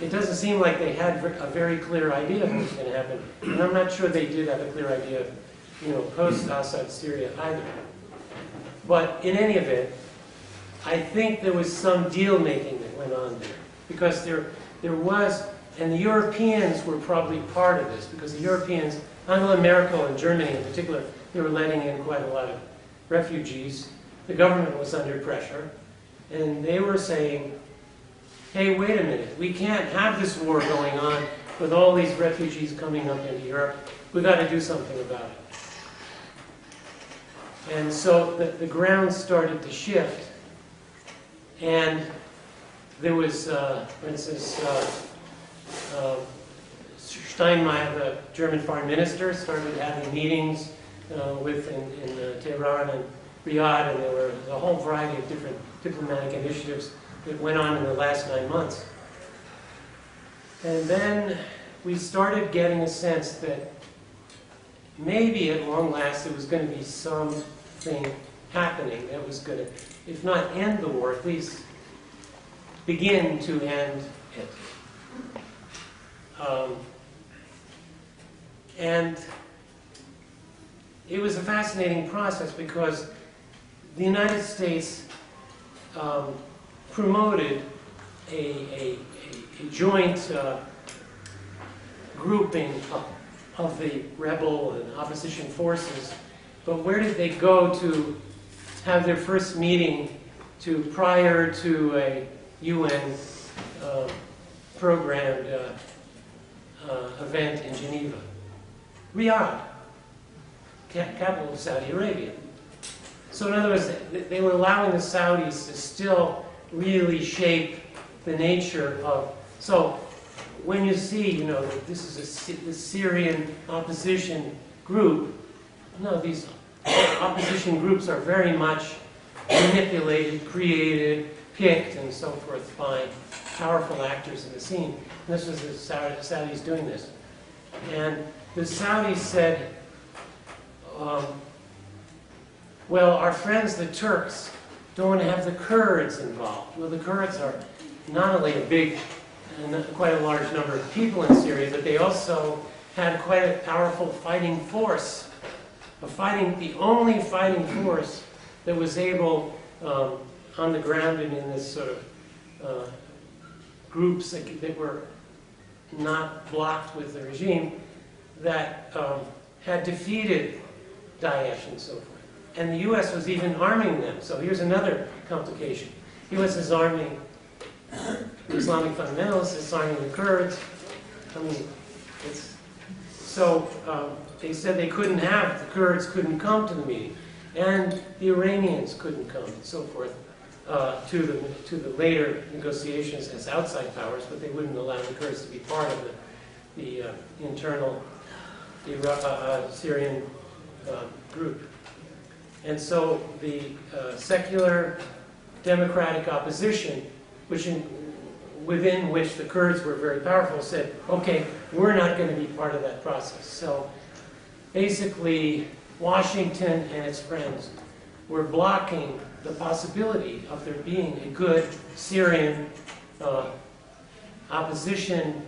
it doesn't seem like they had a very clear idea of what was going to happen. And I'm not sure they did have a clear idea of, post-Assad Syria either. But in any event, I think there was some deal-making that went on there. Because there was, and the Europeans were probably part of this, because the Europeans, Angela Merkel and Germany in particular, they were letting in quite a lot of refugees. The government was under pressure. And they were saying, hey, wait a minute, we can't have this war going on with all these refugees coming up into Europe. We've got to do something about it. And so the ground started to shift. And there was, for instance, Steinmeier, the German foreign minister, started having meetings in Tehran and Riyadh, and there were a whole variety of different diplomatic initiatives that went on in the last 9 months. And then we started getting a sense that maybe at long last there was going to be something happening that was going to, if not end the war, at least begin to end it. And it was a fascinating process because the United States promoted a joint grouping of the rebel and opposition forces. But where did they go to have their first meeting prior to a UN programmed event in Geneva? Riyadh, capital of Saudi Arabia. So in other words, they were allowing the Saudis to still really shape the nature of. So when you see, that this is the Syrian opposition group, no, these opposition groups are very much manipulated, created, picked, and so forth by powerful actors in the scene. And this was the Saudis doing this. And the Saudis said, well, our friends, the Turks, don't want to have the Kurds involved. Well, the Kurds are not only quite a large number of people in Syria, but they also had quite a powerful fighting force. The only fighting force that was able, on the ground and in this sort of groups that were not blocked with the regime, that had defeated Daesh and so forth. And the U.S. was even arming them. So here's another complication. The U.S. is arming the Islamic fundamentalists, it's arming the Kurds. I mean, they said they couldn't have, the Kurds couldn't come to the meeting. And the Iranians couldn't come and so forth to the later negotiations as outside powers, but they wouldn't allow the Kurds to be part of the internal Syrian group. And so the secular democratic opposition, within which the Kurds were very powerful, said, okay, we're not going to be part of that process. So basically, Washington and its friends were blocking the possibility of there being a good Syrian opposition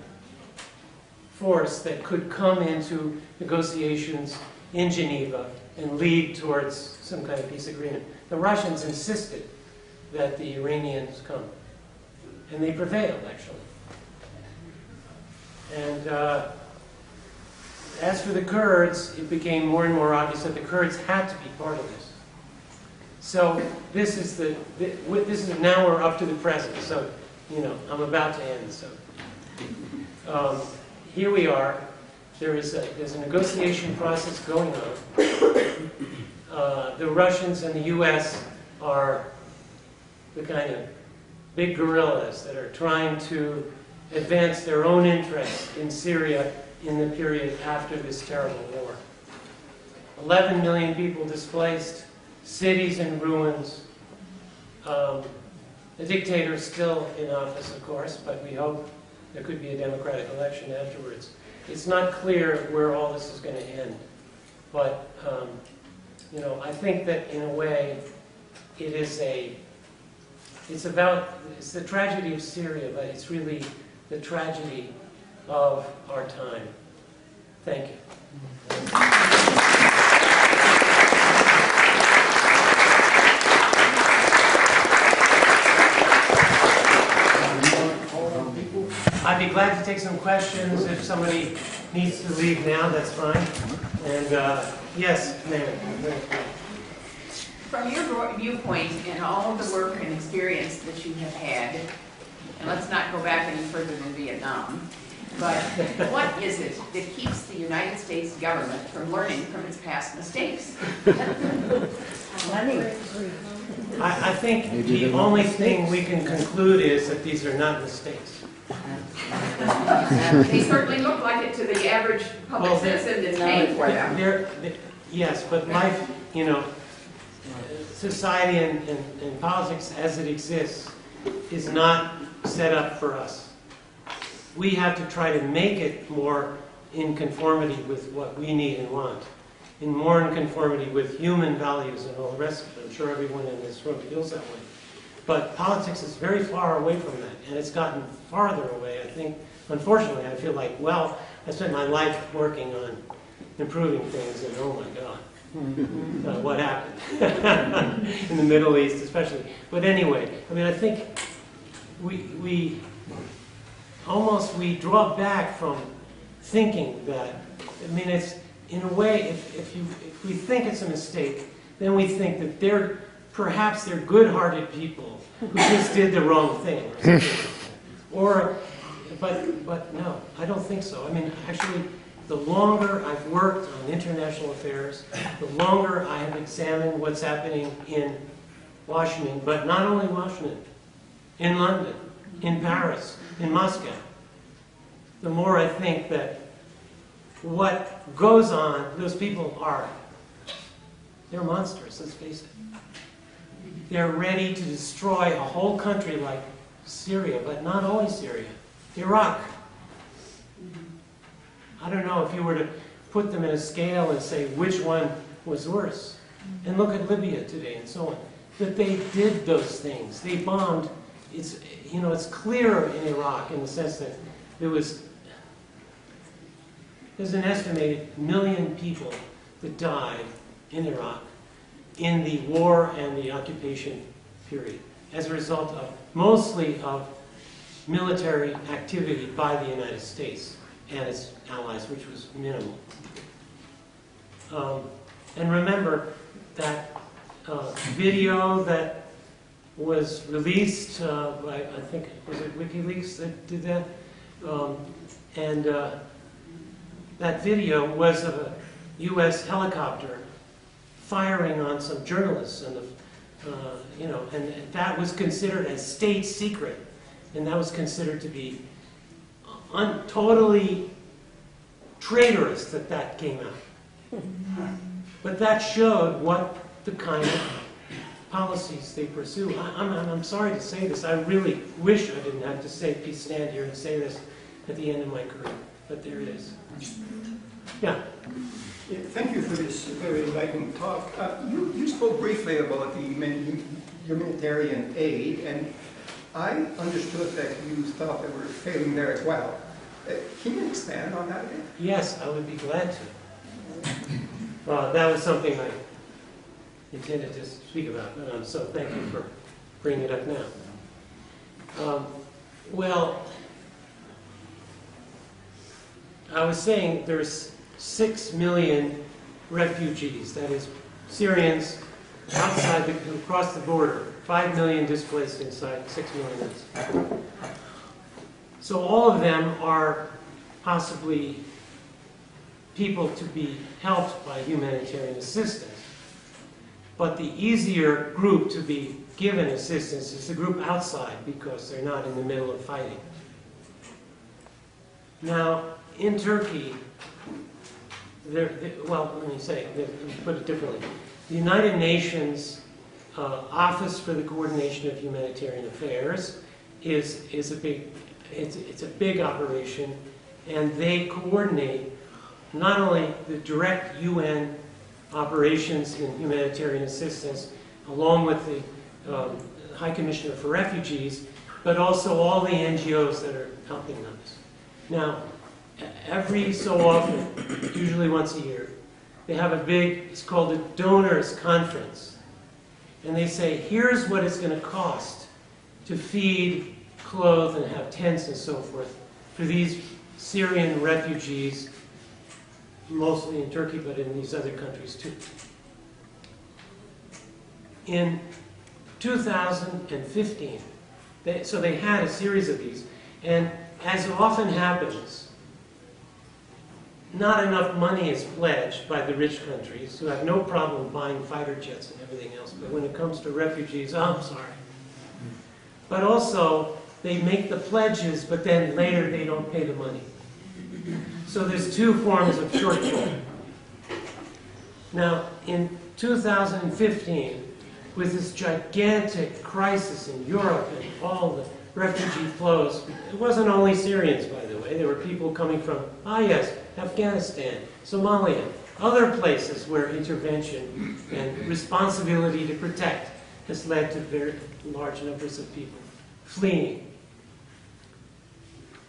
force that could come into negotiations in Geneva and lead towards some kind of peace agreement. The Russians insisted that the Iranians come, and they prevailed, actually. And as for the Kurds, it became more and more obvious that the Kurds had to be part of this. So this is now we're up to the present. So, you know, I'm about to end. So here we are. There's a negotiation process going on. The Russians and the U.S. are the kind of big guerrillas that are trying to advance their own interests in Syria in the period after this terrible war. 11 million people displaced, cities in ruins. The dictator is still in office, of course, but we hope there could be a democratic election afterwards. It's not clear where all this is going to end. But, you know, I think that in a way it's the tragedy of Syria, but it's really the tragedy of our time. Thank you. I'd be glad to take some questions. If somebody needs to leave now, that's fine. And yes, ma'am. From your viewpoint and all of the work and experience that you have had, and let's not go back any further than Vietnam, but what is it that keeps the United States government from learning from its past mistakes? I think the only thing we can conclude is that these are not mistakes. They certainly look like it to the average public citizen that's paying for them. Yes, but life, you know, society and politics as it exists is not set up for us. We have to try to make it more in conformity with what we need and want, in more in conformity with human values and all the rest of it. I'm sure everyone in this room feels that way. But politics is very far away from that, and it's gotten farther away, I think. Unfortunately, I feel like, well, I spent my life working on improving things, and oh my God, what happened in the Middle East especially. But anyway, I mean, I think we draw back from thinking that, I mean, it's, in a way, if we think it's a mistake, then we think that perhaps they're good-hearted people who just did the wrong thing. But no, I don't think so. I mean, actually, the longer I've worked on international affairs, the longer I have examined what's happening in Washington, but not only Washington, in London, in Paris, in Moscow, the more I think that what goes on, those people they're monsters, let's face it. They're ready to destroy a whole country like Syria, but not only Syria, Iraq. I don't know if you were to put them in a scale and say which one was worse. And look at Libya today and so on. That they did those things. They bombed. It's clear in Iraq in the sense that there's an estimated 1 million people that died in Iraq in the war and the occupation period as a result of mostly of military activity by the United States and its allies, which was minimal. And remember that video that was released by, I think, was it WikiLeaks that did that? That video was of a U.S. helicopter firing on some journalists, and and that was considered a state secret, and that was considered to be totally traitorous that came out. But that showed what the kind of policies they pursue. I'm sorry to say this. I really wish I didn't have to stand here and say this at the end of my career, but there it is. Yeah. Thank you for this very enlightening talk. You spoke briefly about the humanitarian aid, and I understood that you thought they were failing there as well. Can you expand on that a bit? Yes, I would be glad to. Well, that was something I intended to speak about, so thank you for bringing it up now. Well, I was saying there's 6 million refugees, that is, Syrians across the border, 5 million displaced inside, 6 million outside. So all of them are possibly people to be helped by humanitarian assistance. But the easier group to be given assistance is the group outside, because they're not in the middle of fighting. Now, in Turkey, let me put it differently. The United Nations Office for the Coordination of Humanitarian Affairs is a big operation, and they coordinate not only the direct UN operations in humanitarian assistance, along with the High Commissioner for Refugees, but also all the NGOs that are helping us. Now, every so often, usually once a year, they have it's called a donors conference. And they say, here's what it's going to cost to feed, clothe, and have tents and so forth for these Syrian refugees, mostly in Turkey, but in these other countries too. In 2015, they had a series of these, and as often happens, not enough money is pledged by the rich countries, who have no problem buying fighter jets and everything else, but when it comes to refugees, oh, I'm sorry. But also, they make the pledges, but then later they don't pay the money. So there's two forms of shortfall. Now, in 2015, with this gigantic crisis in Europe and all the refugee flows, it wasn't only Syrians, by the way. There were people coming from, Afghanistan, Somalia, other places where intervention and responsibility to protect has led to very large numbers of people fleeing.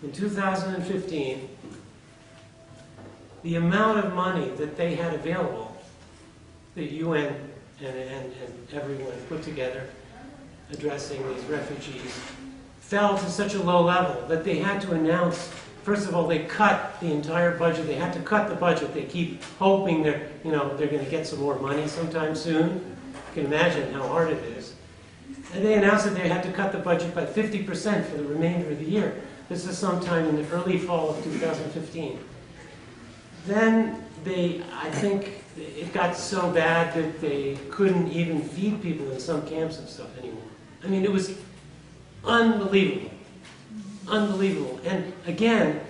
In 2015, the amount of money that they had available, the UN and everyone put together addressing these refugees, fell to such a low level that they had to announce, first of all, they cut the entire budget. They had to cut the budget. They keep hoping they're going to get some more money sometime soon. You can imagine how hard it is. And they announced that they had to cut the budget by 50% for the remainder of the year. This is sometime in the early fall of 2015. Then I think it got so bad that they couldn't even feed people in some camps and stuff anymore. I mean, it was unbelievable. Unbelievable. And again,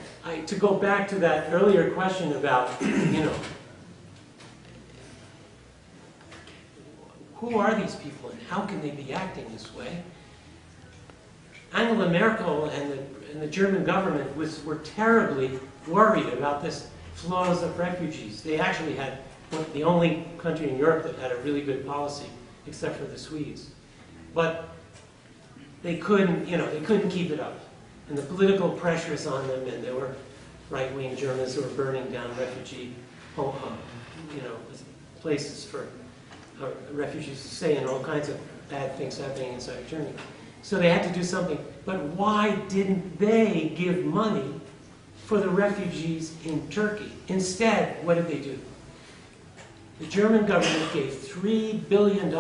to go back to that earlier question about, who are these people and how can they be acting this way? Angela Merkel and the German government were terribly worried about this flows of refugees. They actually had the only country in Europe that had a really good policy, except for the Swedes. But they couldn't keep it up. And the political pressures on them, and there were right-wing Germans who were burning down refugee, places for refugees to stay, and all kinds of bad things happening inside Germany. So they had to do something. But why didn't they give money for the refugees in Turkey? Instead, what did they do? The German government gave $3 billion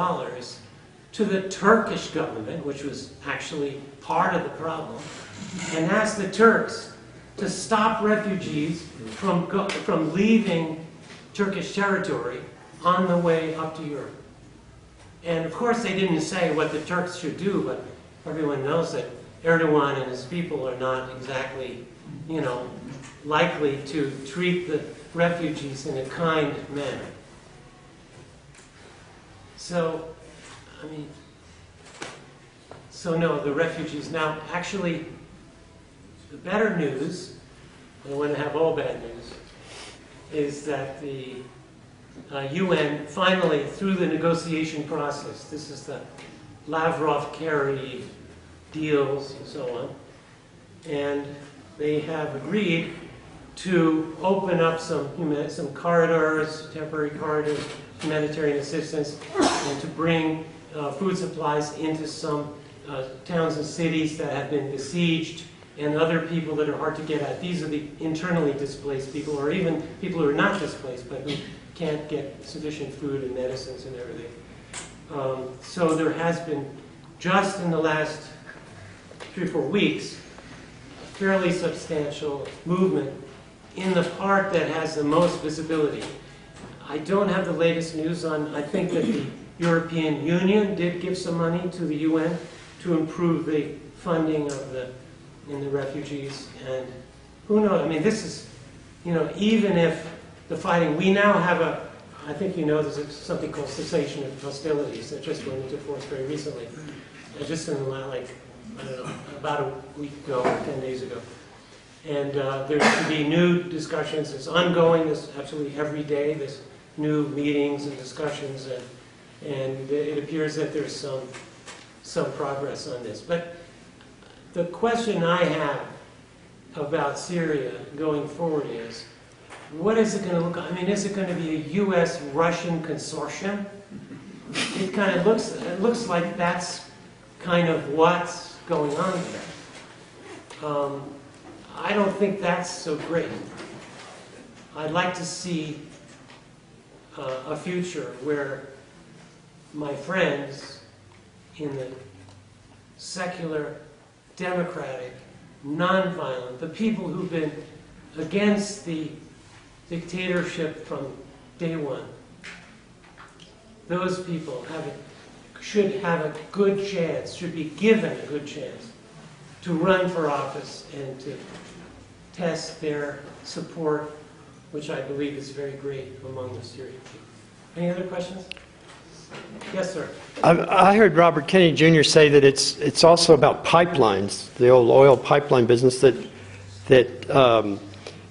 to the Turkish government, which was actually part of the problem, and asked the Turks to stop refugees from leaving Turkish territory on the way up to Europe. And of course they didn't say what the Turks should do, but everyone knows that Erdogan and his people are not exactly, likely to treat the refugees in a kind manner. So, no, the refugees. Now, actually, the better news, I want to have all bad news, is that the UN finally, through the negotiation process, this is the Lavrov-Kerry deals and so on. And they have agreed to open up some corridors, temporary corridors, humanitarian assistance, and to bring food supplies into some towns and cities that have been besieged, and other people that are hard to get at. These are the internally displaced people, or even people who are not displaced, but who can't get sufficient food and medicines and everything. So there has been, just in the last 3 or 4 weeks, a fairly substantial movement in the part that has the most visibility. I don't have the latest news on, I think that the European Union did give some money to the UN to improve the funding of the refugees, and who knows, I mean, this is, even if the fighting, we now have I think there's something called cessation of hostilities that just went into force very recently, just in about a week ago, or 10 days ago. And there should be new discussions. It's ongoing. There's absolutely every day. There's new meetings and discussions, and it appears that there's some progress on this. But the question I have about Syria going forward is, what is it going to look like? I mean, is it going to be a U.S.-Russian consortium? It kind of looks like that's kind of what's going on there. I don't think that's so great. I'd like to see a future where my friends in the secular, democratic, nonviolent, the people who've been against the dictatorship from day one, those people should have a good chance, should be given a good chance to run for office and to test their support, which I believe is very great among the Syrian people. Any other questions? Yes, sir. I heard Robert Kennedy Jr. say that it's also about pipelines, the old oil pipeline business, that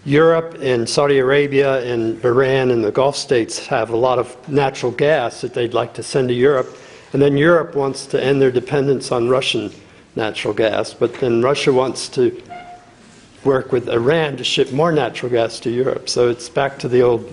Europe and Saudi Arabia and Iran and the Gulf states have a lot of natural gas that they'd like to send to Europe, and then Europe wants to end their dependence on Russian natural gas, but then Russia wants to work with Iran to ship more natural gas to Europe. So it's back to the old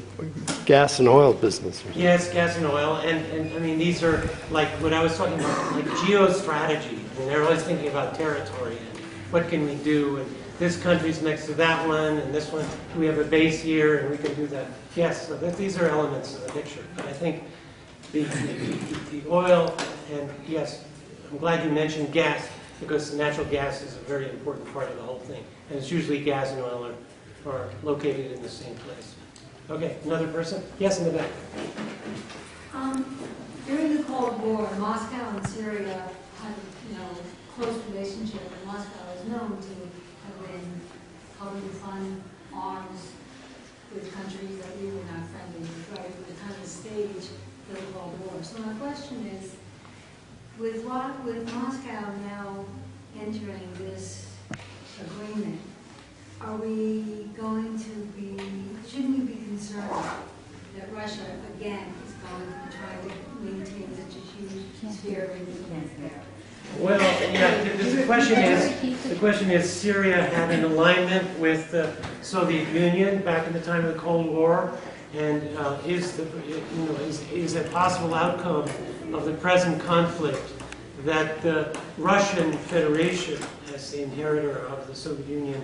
gas and oil business. Yes, gas and oil, and I mean, these are like what I was talking about, like geostrategy. I mean, they're always thinking about territory and what can we do, and this country's next to that one, and this one, we have a base here, and we can do that. Yes, so these are elements of the picture. But I think the oil, and yes, I'm glad you mentioned gas, because natural gas is a very important part of the whole thing. And it's usually gas and oil are located in the same place. Okay, another person? Yes, in the back. During the Cold War, Moscow and Syria had a close relationship, and Moscow is known to have been helping to fund arms with countries that we were not friendly with, right? It was kind of a stage for the Cold War. So my question is, with Moscow now entering this agreement, are we going to be, shouldn't we be concerned that Russia, again, is going to try to maintain such a huge sphere of influence there? Well, yeah, the question is, Syria had an alignment with the Soviet Union back in the time of the Cold War, and is a possible outcome of the present conflict that the Russian Federation, as the inheritor of the Soviet Union,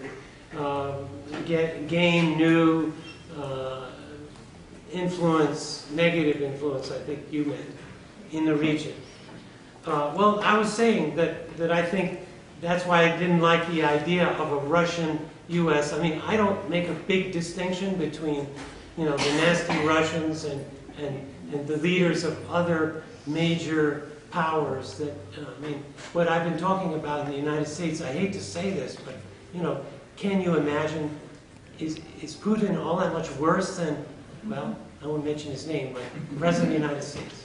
gain new influence, negative influence, I think you meant, in the region. Well, I was saying that I think that's why I didn't like the idea of a Russian-U.S. I mean, I don't make a big distinction between, the nasty Russians and the leaders of other major powers that, I mean, what I've been talking about in the United States, I hate to say this, but, can you imagine, is Putin all that much worse than, well, I won't mention his name, but the President of the United States?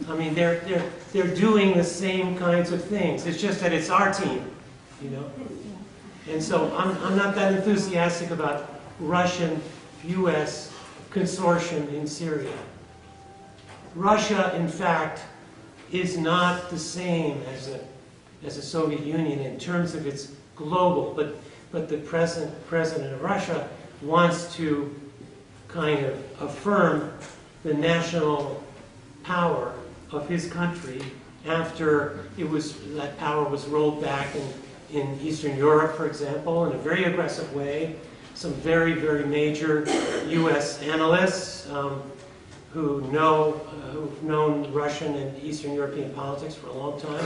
I mean, they're doing the same kinds of things. It's just that it's our team, And so I'm not that enthusiastic about Russian-U.S. consortium in Syria. Russia, in fact, is not the same as as a Soviet Union in terms of its global, but the present president of Russia wants to kind of affirm the national power of his country after that power was rolled back in Eastern Europe, for example, in a very aggressive way. Some very, very major U.S. analysts who've known Russian and Eastern European politics for a long time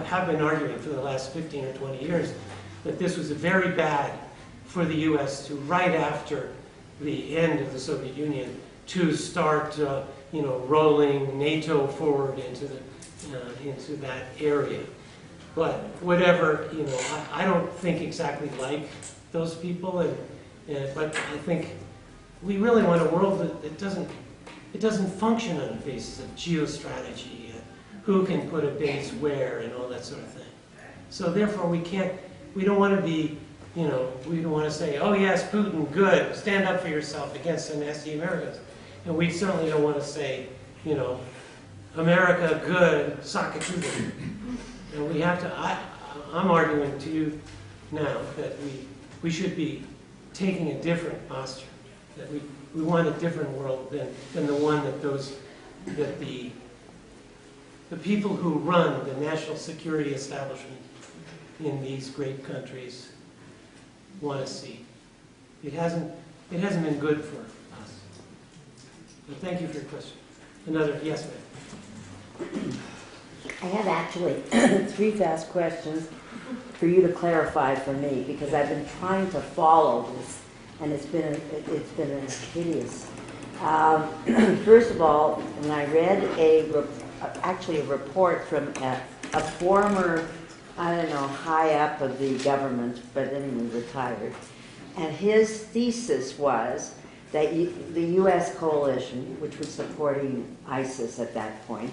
have been arguing for the last 15 or 20 years that this was very bad for the U.S. to, right after the end of the Soviet Union, to start rolling NATO forward into that area. But whatever, I don't think exactly like those people, but I think we really want a world that doesn't function on the basis of geostrategy, who can put a base where, and all that sort of thing. So therefore, we don't want to be, we don't want to say, oh yes, Putin, good, stand up for yourself against the nasty Americans. And we certainly don't want to say, America, good, sock it to them. And we have to, I'm arguing to you now that we should be taking a different posture, that we want a different world than the one that the people who run the national security establishment in these great countries want to see. It hasn't been good for us. But thank you for your question. Another, yes, ma'am. I have actually 3 fast questions for you to clarify for me, because I've been trying to follow this, and it's been hideous. First of all, when I read a report from a former, high up of the government, but anyway, retired, and his thesis was that the U.S. coalition, which was supporting ISIS at that point,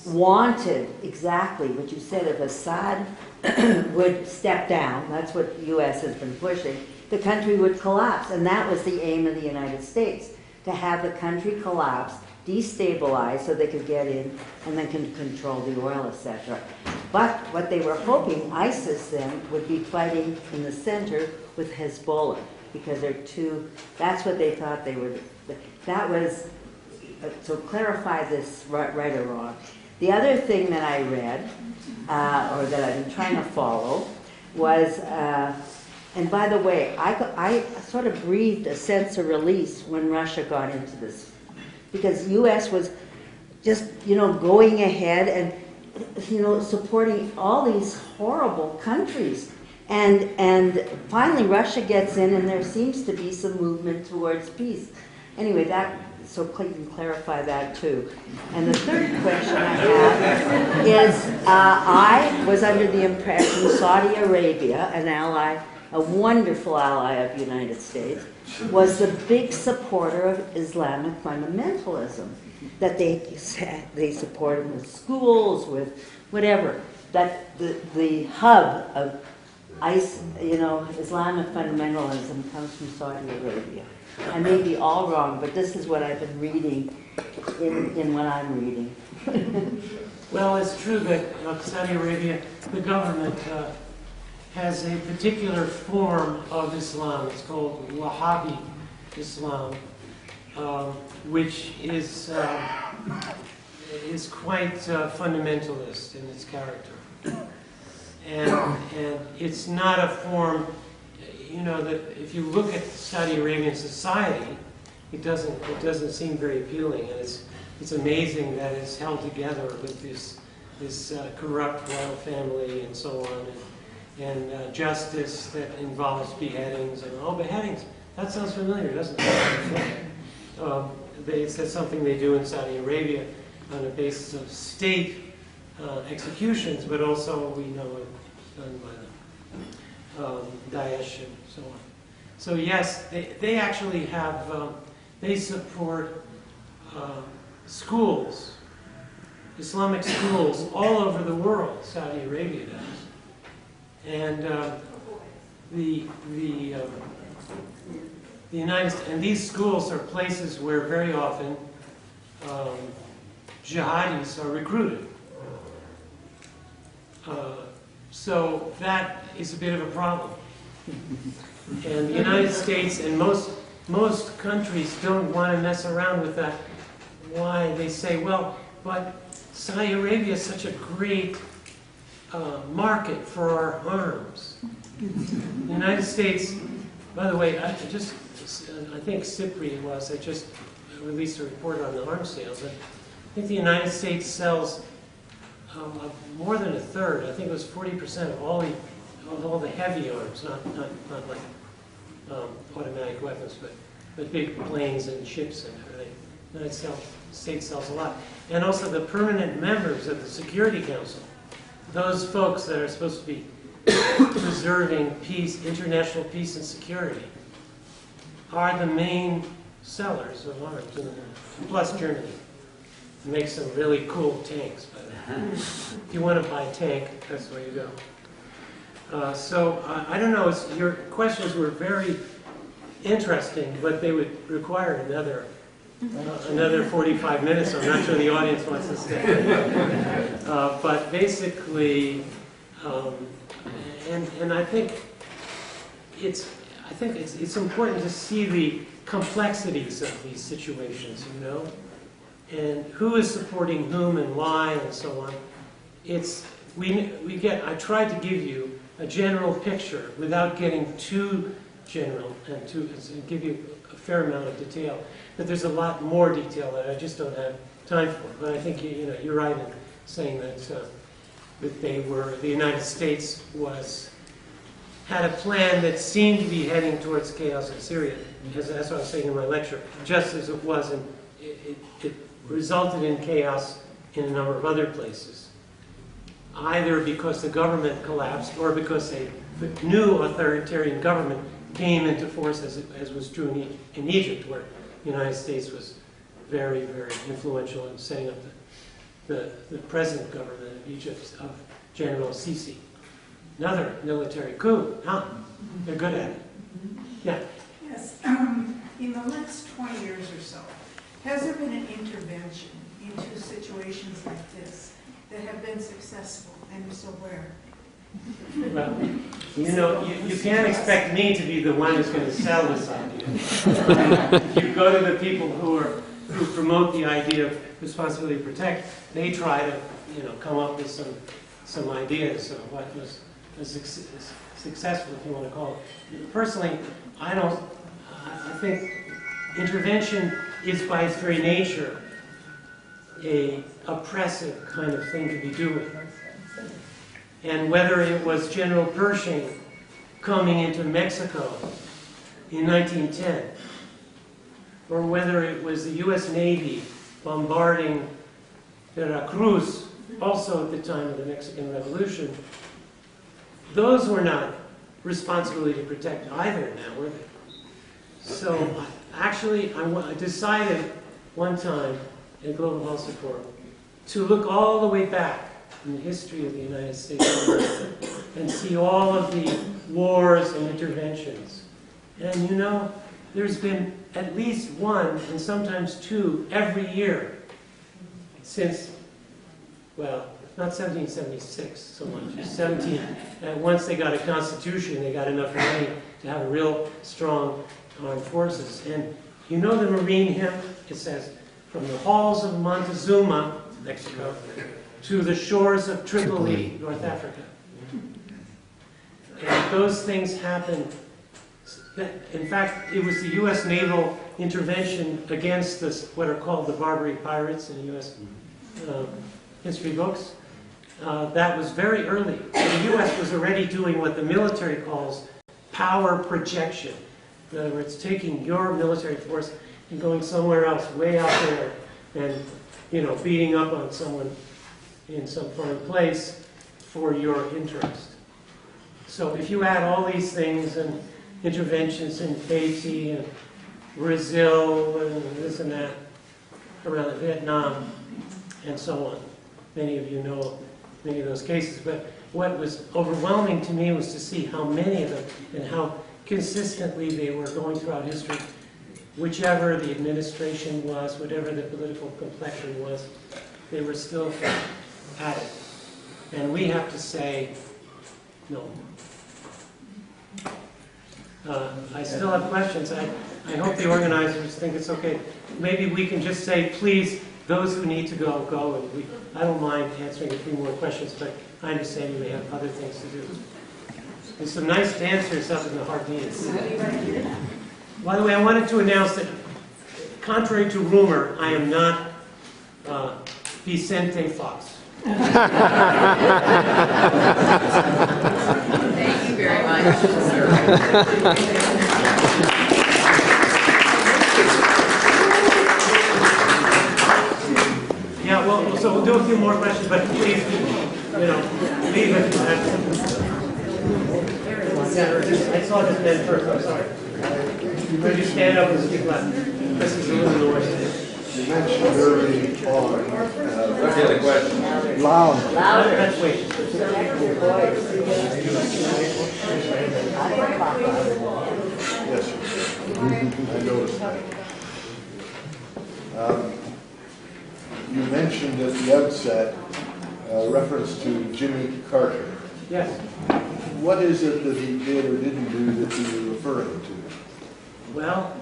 wanted exactly what you said. If Assad would step down, that's what the U.S. has been pushing, the country would collapse. And that was the aim of the United States, to have the country collapse, destabilize so they could get in and then can control the oil, etc. But what they were hoping, ISIS then, would be fighting in the center with Hezbollah, because that's what they thought they would. That was, so clarify this right or wrong. The other thing that I read, or that I've been trying to follow, was, and by the way, I sort of breathed a sense of release when Russia got into this, because the U.S. was just, going ahead and, supporting all these horrible countries. And finally Russia gets in, and there seems to be some movement towards peace. Anyway, so you can clarify that too. And the third question I have is, I was under the impression Saudi Arabia, an ally, a wonderful ally of the United States, was the big supporter of Islamic fundamentalism, that they supported with schools, with whatever, that the hub of Islamic fundamentalism comes from Saudi Arabia. I may be all wrong, but this is what I've been reading in what I'm reading. Well, it's true that Saudi Arabia, the government, has a particular form of Islam. It's called Wahhabi Islam, which is quite fundamentalist in its character. And it's not a form, that if you look at Saudi Arabian society, it doesn't seem very appealing, and it's amazing that it's held together with this corrupt royal family and so on, and justice that involves beheadings and beheadings. That sounds familiar, doesn't it? It's something they do in Saudi Arabia on the basis of state executions, but also we know it's done by the Daesh and so on. So yes, they actually have, they support schools, Islamic schools all over the world. Saudi Arabia does. And the United States, and these schools are places where very often jihadis are recruited. So that is a bit of a problem. And the United States and most countries don't want to mess around with that. Why? They say, well, but Saudi Arabia is such a great market for our arms. The United States, by the way, I think SIPRI I just released a report on the arms sales. I think the United States sells more than a third. I think it was 40% of all the heavy arms, not like automatic weapons, but big planes and ships and everything. The United States sells a lot. And also the permanent members of the Security Council, those folks that are supposed to be preserving peace, international peace and security, are the main sellers of arms in the world, plus Germany. Makes some really cool tanks. But if you want to buy a tank, that's where you go. So I don't know. Your questions were very interesting, but they would require another 45 minutes. I'm not sure the audience wants to stay. But basically, and I think it's important to see the complexities of these situations, you know, and who is supporting whom and why and so on. I tried to give you a general picture without getting too general and give you a fair amount of detail. But there's a lot more detail that I just don't have time for. But I think you're right in saying that the United States had a plan that seemed to be heading towards chaos in Syria, because that's what I was saying in my lecture, just as it was, and it resulted in chaos in a number of other places, either because the government collapsed or because a new authoritarian government came into force, as was true in Egypt, where the United States was very, very influential in setting up the present government of Egypt, of General Sisi. Another military coup. They're good at it. Yeah. Yes. In the last 20 years or so, has there been an intervention into situations like this that have been successful, and if so, where? Well, you can't expect me to be the one who's going to sell this idea. If you go to the people who promote the idea of responsibility to protect, they try to come up with some ideas of what was successful, if you want to call it. Personally, I think intervention is by its very nature a oppressive kind of thing to be doing. And whether it was General Pershing coming into Mexico in 1910, or whether it was the U.S. Navy bombarding Veracruz, also at the time of the Mexican Revolution, those were not responsibility to protect either now, were they? So actually, I decided one time in Global Policy Forum to look all the way back in the history of the United States and see all of the wars and interventions. And there's been at least one, and sometimes two, every year since, well, not 1776 so much, 17. And once they got a constitution, they got enough money to have a real strong armed forces. And the Marine hymn? It says, from the halls of Montezuma, Mexico, to the shores of Tripoli, North Africa. And those things happened. In fact, it was the U.S. naval intervention against what are called the Barbary pirates in U.S. History books. That was very early. The U.S. was already doing what the military calls power projection. In other words, taking your military force and going somewhere else, way out there, and beating up on someone in some foreign place for your interest. So if you add all these things and interventions in Haiti and Brazil and this and that, around Vietnam and so on, many of you know many of those cases, but what was overwhelming to me was to see how many of them and how consistently they were going throughout history, whichever the administration was, whatever the political complexion was, they were still at it. And we have to say no. I still have questions. I hope the organizers think it's okay. Maybe we can just say, please, those who need to go, go. And I don't mind answering a few more questions, but I understand you may have other things to do. There's some nice dancers up in the Jardines. By the way, I wanted to announce that, contrary to rumor, I am not Vicente Fox. Thank you very much. Yeah, well, so we'll do a few more questions, but please, leave it. I saw this man first, I'm sorry. Could you stand up and speak loud? This is a little noisy. You mentioned early on. What's the other question? Loud. Let's wait. Yes, sir. I noticed that. You mentioned at the outset reference to Jimmy Carter. Yes. What is it that he did or didn't do that you were referring to? Well,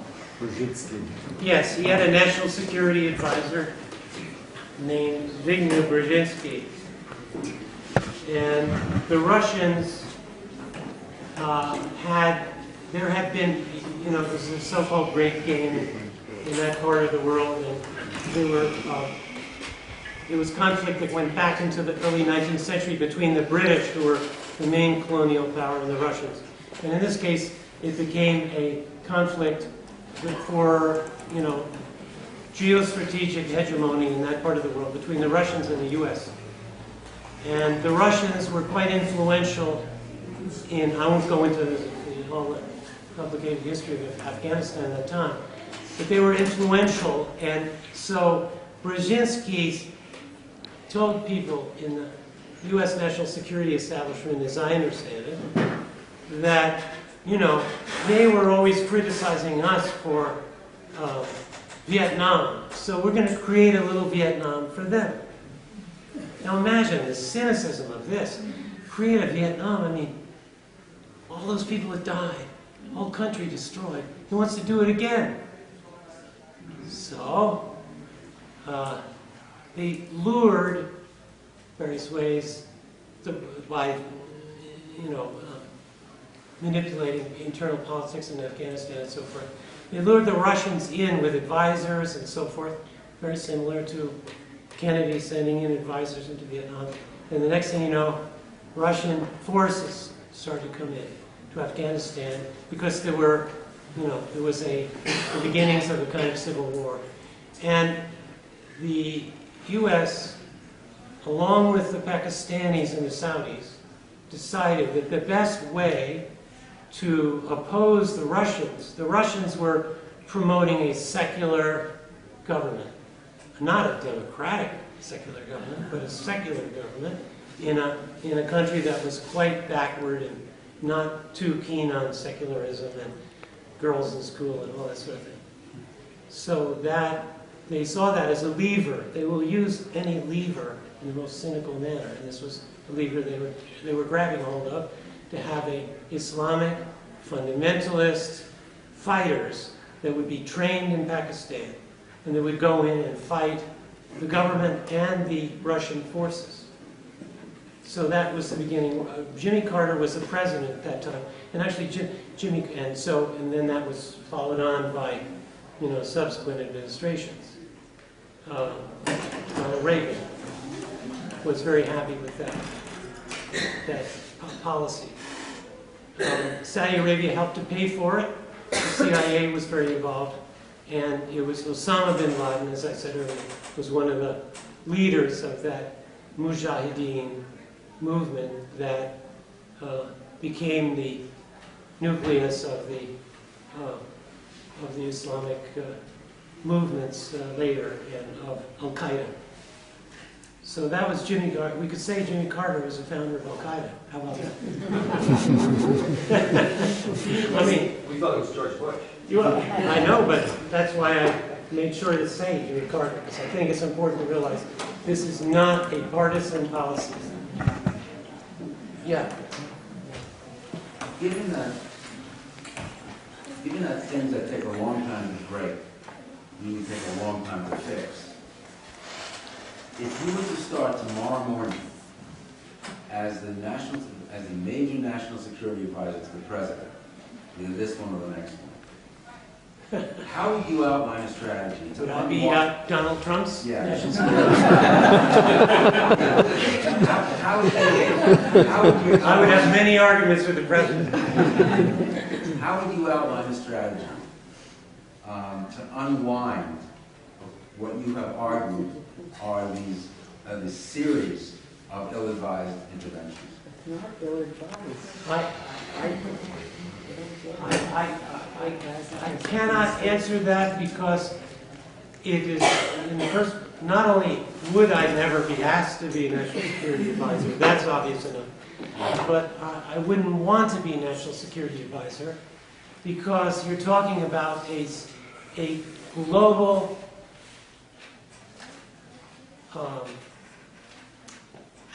Brzezinski. yes, he had a national security advisor named Zbigniew Brzezinski. And the Russians there had been, this is a so-called Great Game in that part of the world, and there was conflict that went back into the early 19th century between the British, who were the main colonial power, and the Russians. And in this case, it became a conflict for, geostrategic hegemony in that part of the world between the Russians and the U.S. And the Russians were quite influential in, I won't go into all the complicated history of Afghanistan at that time, but they were influential, and so Brzezinski told people in the U.S. national security establishment, as I understand it, that, they were always criticizing us for Vietnam, so we're going to create a little Vietnam for them. Now imagine the cynicism of this. Create a Vietnam, all those people that died, whole country destroyed. He wants to do it again. So, they lured various ways by, manipulating internal politics in Afghanistan and so forth. They lured the Russians in with advisors and so forth, very similar to Kennedy sending in advisors into Vietnam. And the next thing you know, Russian forces started to come in to Afghanistan because there was the beginnings of a kind of civil war. And the U.S., along with the Pakistanis and the Saudis, decided that the best way to oppose the Russians were promoting a secular government. Not a democratic secular government, but a secular government in a country that was quite backward and not too keen on secularism and girls in school and all that sort of thing. So that they saw that as a lever. They will use any lever in the most cynical manner, and this was the lever they were grabbing hold of, to have a Islamic fundamentalist fighters that would be trained in Pakistan, and they would go in and fight the government and the Russian forces. So that was the beginning. Jimmy Carter was the president at that time, and actually and then that was followed on by, subsequent administrations. Reagan was very happy with that policy. Saudi Arabia helped to pay for it. The CIA was very involved, and it was Osama bin Laden, as I said earlier, was one of the leaders of that Mujahideen movement that became the nucleus of the Islamic movements later, and of Al-Qaeda. So that was Jimmy Carter. We could say Jimmy Carter was the founder of Al-Qaeda. How about that? We thought it was George Bush. I know, but that's why I made sure to say Jimmy Carter, because I think it's important to realize This is not a partisan policy. Yeah. Given that things that take a long time to break, meaning take a long time to fix, if you were to start tomorrow morning as the major national security advisor to the president, either this one or the next one, how would you outline a strategy to Would I be Donald Trump's? Yeah. national security? how would you I would have many arguments with the president. How would you outline a strategy to unwind what you have argued are these series of ill-advised interventions? It's not ill-advised. I cannot answer that because it is, in the first, not only would I never be asked to be National Security Advisor, that's obvious enough, but I wouldn't want to be National Security Advisor because you're talking about a global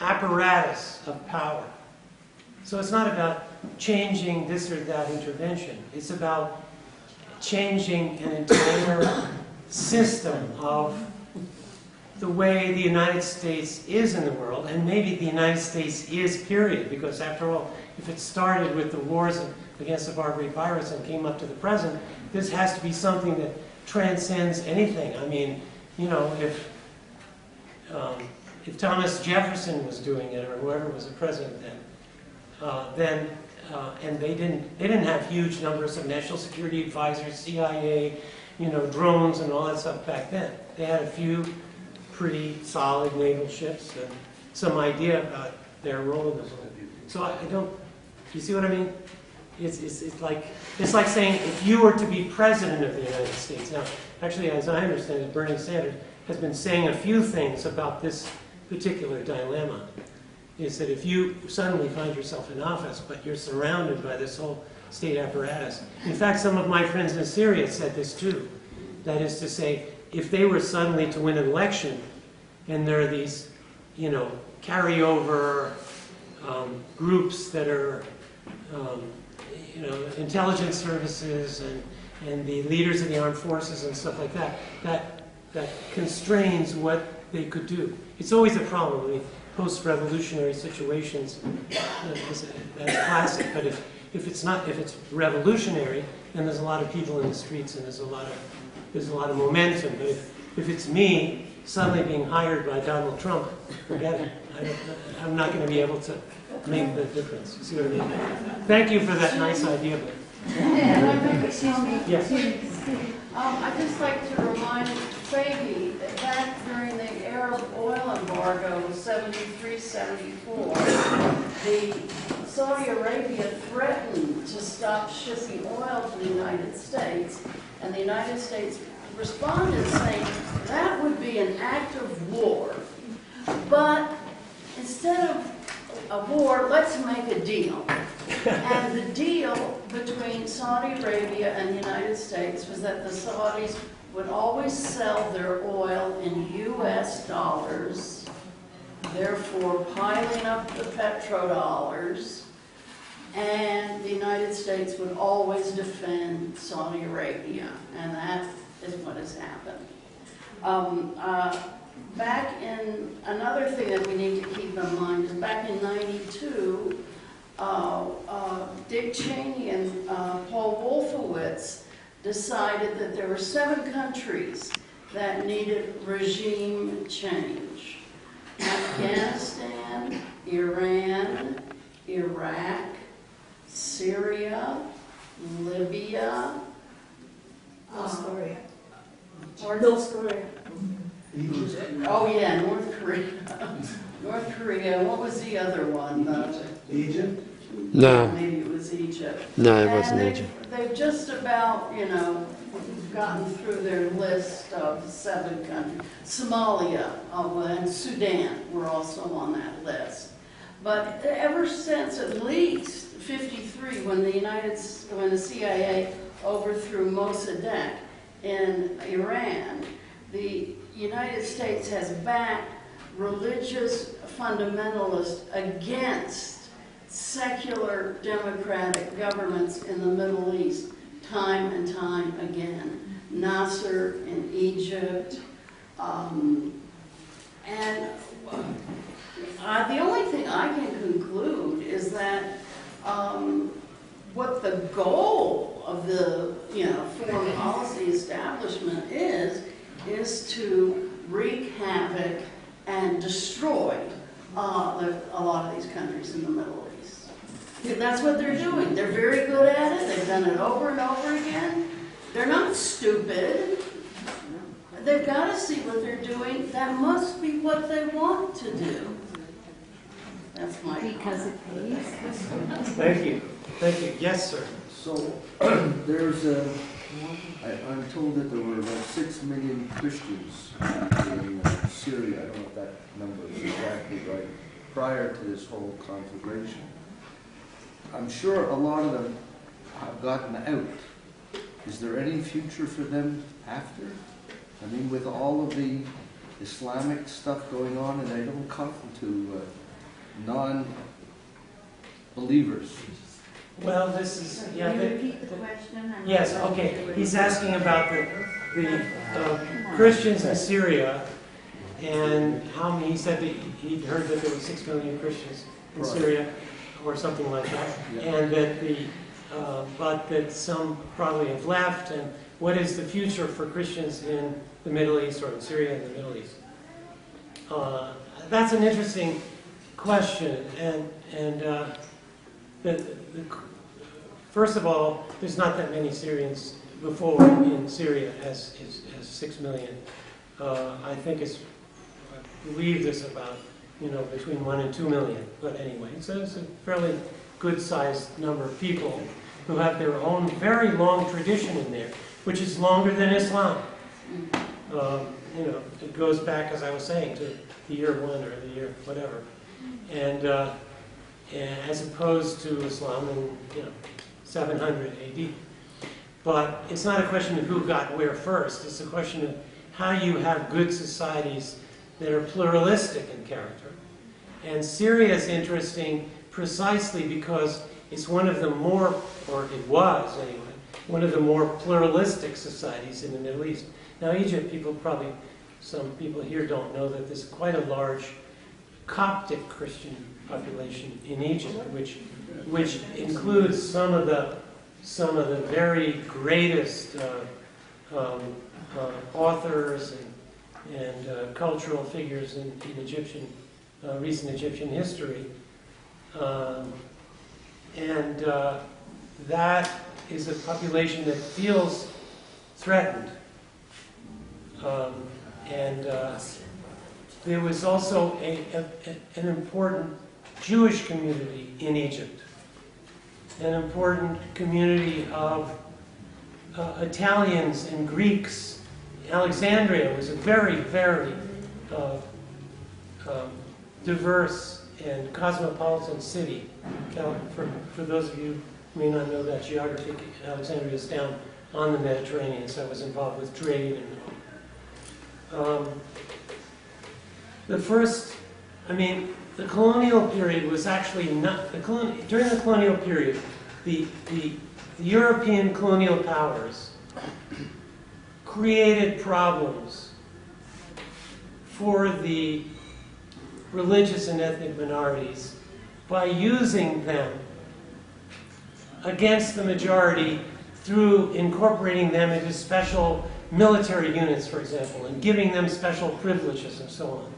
apparatus of power. So it's not about changing this or that intervention. It's about changing an entire system of the way the United States is in the world, and maybe the United States is, period, because after all, if it started with the wars against the Barbary virus and came up to the present, this has to be something that transcends anything. I mean, you know, if Thomas Jefferson was doing it, or whoever was the president then, and they didn't have huge numbers of national security advisors, CIA, you know, drones and all that stuff back then. They had a few pretty solid naval ships and some idea about their role in the world. So I don't. You see what I mean? It's like saying if you were to be president of the United States. Now, actually, as I understand it, Bernie Sanders has been saying a few things about this particular dilemma. Is that if you suddenly find yourself in office, but you're surrounded by this whole state apparatus. In fact, some of my friends in Syria said this too. That is to say, if they were suddenly to win an election, and there are these, you know, carryover groups that are, you know, intelligence services and the leaders of the armed forces and stuff like that, that constrains what they could do. It's always a problem. I mean, post-revolutionary situations, that's classic. But if it's revolutionary, then there's a lot of people in the streets and there's a lot of momentum. But if it's me suddenly being hired by Donald Trump, forget it. I'm not going to be able to make the difference. You see what I mean? Thank you for that nice idea. Yes. I'd just like to remind Fabi that back during the Arab oil embargo of 73, 74, the Saudi Arabia threatened to stop shipping oil to the United States, and the United States responded saying that would be an act of war, but instead of a war, let's make a deal. And the deal between Saudi Arabia and the United States was that the Saudis would always sell their oil in US dollars, therefore piling up the petrodollars, and the United States would always defend Saudi Arabia, and that is what has happened. Back in, another thing that we need to keep in mind is back in '92, Dick Cheney and Paul Wolfowitz decided that there were 7 countries that needed regime change. Afghanistan, Iran, Iraq, Syria, Libya, North Korea. North Korea. Oh yeah, North Korea. North Korea. What was the other one? Egypt? No. Maybe it was Egypt. No, it wasn't And Egypt. they've just about, you know, gotten through their list of 7 countries. Somalia and Sudan were also on that list. But ever since at least '53, when the CIA overthrew Mossadegh in Iran, the United States has backed religious fundamentalist against secular democratic governments in the Middle East time and time again. Nasser in Egypt, and the only thing I can conclude is that what the goal of the foreign policy establishment is to wreak havoc and destroy a lot of these countries in the Middle East. That's what they're doing. They're very good at it. They've done it over and over again. They're not stupid. They've got to see what they're doing. That must be what they want to do. That's my Because it pays. Thank you. Thank you. Yes, sir. So, there's I'm told that there were about 6 million Christians in Syria. I don't know if that number is exactly right, prior to this whole conflagration. I'm sure a lot of them have gotten out. Is there any future for them after? I mean, with all of the Islamic stuff going on, and they don't come to non-believers. Well, this is, yeah. Can you repeat the question? Yes, okay. He's asking about the Christians in Syria, and how many, he said that he'd heard that there were 6 million Christians in Syria, or something like that, and that but that some probably have left, and what is the future for Christians in the Middle East, or in Syria and the Middle East? That's an interesting question, and first of all, there's not that many Syrians before in Syria as 6 million. I think I believe there's about between 1 and 2 million. But anyway, so it's a fairly good-sized number of people who have their own very long tradition in there, which is longer than Islam. It goes back, as I was saying, to the year 1 or the year whatever, and as opposed to Islam in 700 AD. But it's not a question of who got where first. It's a question of how you have good societies that are pluralistic in character. And Syria is interesting precisely because it's one of the more, or it was anyway, one of the more pluralistic societies in the Middle East. Now Egypt, some people here don't know that there's quite a large Coptic Christian population in Egypt, which includes some of the very greatest authors and cultural figures in Egyptian recent Egyptian history, and that is a population that feels threatened. There was also an important Jewish community in Egypt, an important community of Italians and Greeks. Alexandria was a very, very diverse and cosmopolitan city. For those of you who may not know that geography, Alexandria is down on the Mediterranean, so I was involved with trade and the colonial period was actually not during the colonial period. The European colonial powers created problems for the religious and ethnic minorities by using them against the majority through incorporating them into special military units, for example, and giving them special privileges and so on.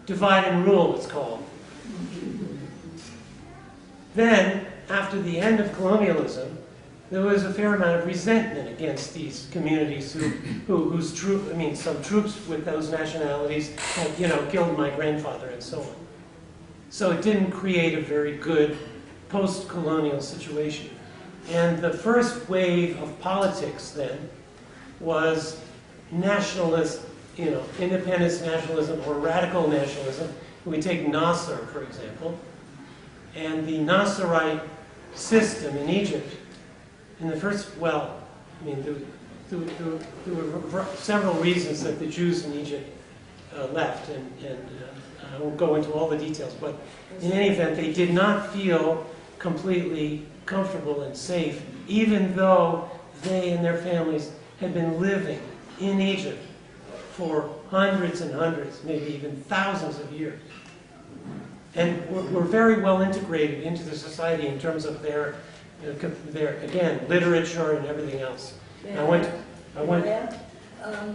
Divide and rule, it's called. Then, after the end of colonialism, there was a fair amount of resentment against these communities some troops with those nationalities had, killed my grandfather and so on. So it didn't create a very good post-colonial situation. And the first wave of politics then was nationalist, independence nationalism or radical nationalism. We take Nasser, for example, and the Nasserite system in Egypt. In the first, there were several reasons that the Jews in Egypt left, and I won't go into all the details, but in any event, they did not feel completely comfortable and safe, even though they and their families had been living in Egypt for hundreds and hundreds, maybe even thousands of years. And were very well integrated into the society in terms of their again, literature and everything else.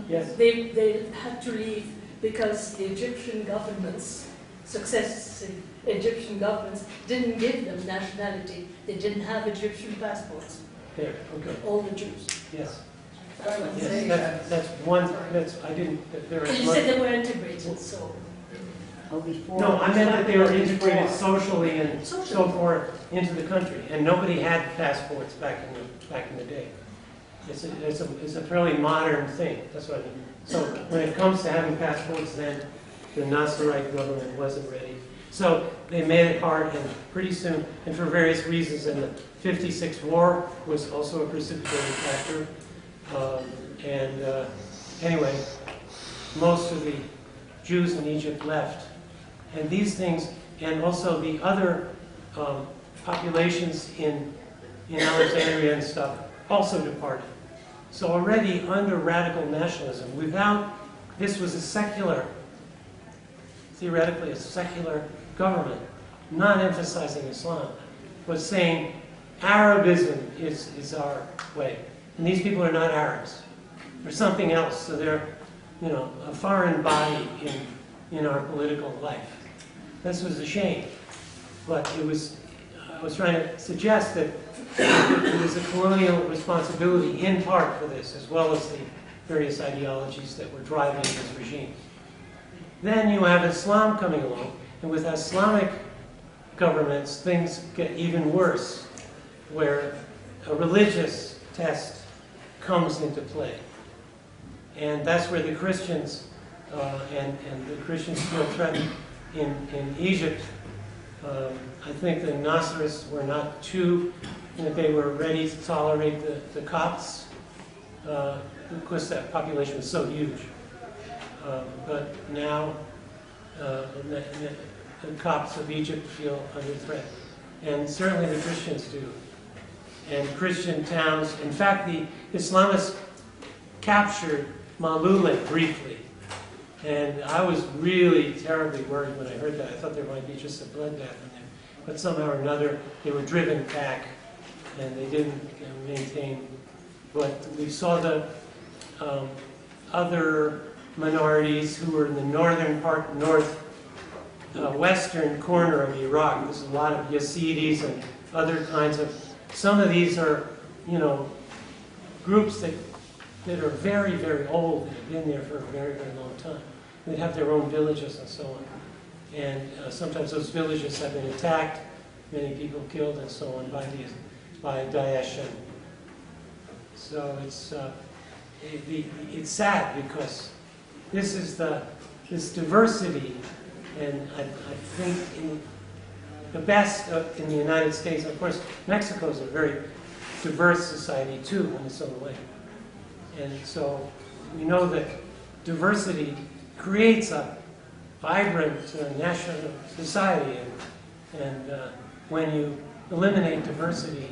Yes. They had to leave because the Egyptian governments, successive Egyptian governments, didn't give them nationality. They didn't have Egyptian passports. There, okay. All the Jews. Yes. Yes, That's one. I didn't. There You said they were integrated, so. Oh, before. No, I meant that they were integrated socially and so forth into the country, and nobody had passports back in the day. It's a fairly modern thing. That's what I mean. So when it comes to having passports, then the Nasserite government wasn't ready. So they made it hard, and pretty soon, and for various reasons, and the '56 war was also a precipitating factor. Anyway, most of the Jews in Egypt left. And these things, and also the other populations in Alexandria and stuff, also departed. So already under radical nationalism, this was theoretically a secular government, not emphasizing Islam, was saying Arabism is our way. And these people are not Arabs. They're something else. So they're, a foreign body in our political life. This was a shame. But I was trying to suggest that it was a colonial responsibility in part for this, as well as the various ideologies that were driving this regime. Then you have Islam coming along, and with Islamic governments, things get even worse, where a religious test comes into play. And that's where the Christians, and the Christians feel threatened in Egypt. I think the Nasserists were not too, they were ready to tolerate the Copts. Of course, that population was so huge. But now, the Copts of Egypt feel under threat. And certainly the Christians do. And Christian towns, in fact, the Islamists captured Malule briefly. And I was really terribly worried when I heard that. I thought there might be just a bloodbath in there. But somehow or another, they were driven back, and they didn't maintain. But we saw the other minorities who were in the northern part, western corner of Iraq. There's a lot of Yazidis and other kinds of. Some of these are, groups that are very, very old, that have been there for a very, very long time. They'd have their own villages and so on. And sometimes those villages have been attacked, many people killed and so on by Daesh. And so it's sad because this is this diversity, and I think the best in the United States. Of course, Mexico is a very diverse society too in its own way. And so we know that diversity creates a vibrant national society, and when you eliminate diversity,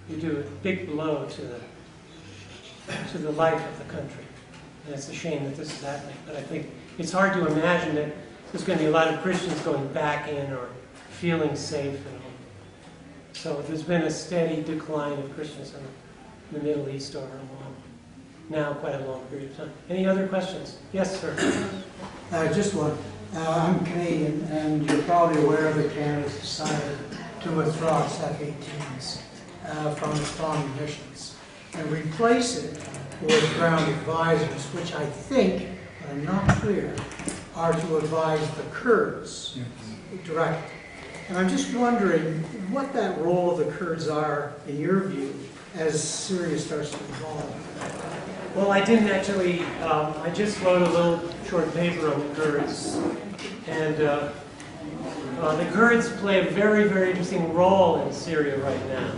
you do a big blow to the life of the country. And it's a shame that this is happening. But I think it's hard to imagine that there's going to be a lot of Christians going back in or feeling safe and all. So there's been a steady decline of Christians in the Middle East over quite a long period of time. Any other questions? Yes, sir. Just one. I'm Canadian, and you're probably aware that Canada's decided to withdraw its F-18s from its foreign missions and replace it with ground advisors, which I think, but I'm not clear, are to advise the Kurds directly. And I'm just wondering what that role of the Kurds are, in your view, as Syria starts to evolve. Well, I didn't actually, I just wrote a little short paper on the Kurds. And the Kurds play a very, very interesting role in Syria right now.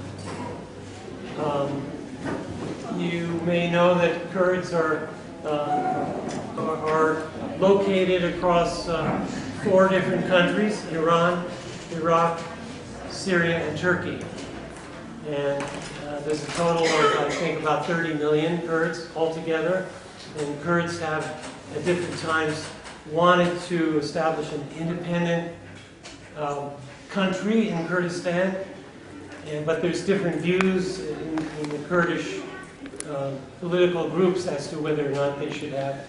You may know that Kurds are are located across 4 different countries: Iran, Iraq, Syria, and Turkey. And there's a total of, I think, about 30 million Kurds altogether. And Kurds have, at different times, wanted to establish an independent country in Kurdistan. But there's different views in the Kurdish political groups as to whether or not they should have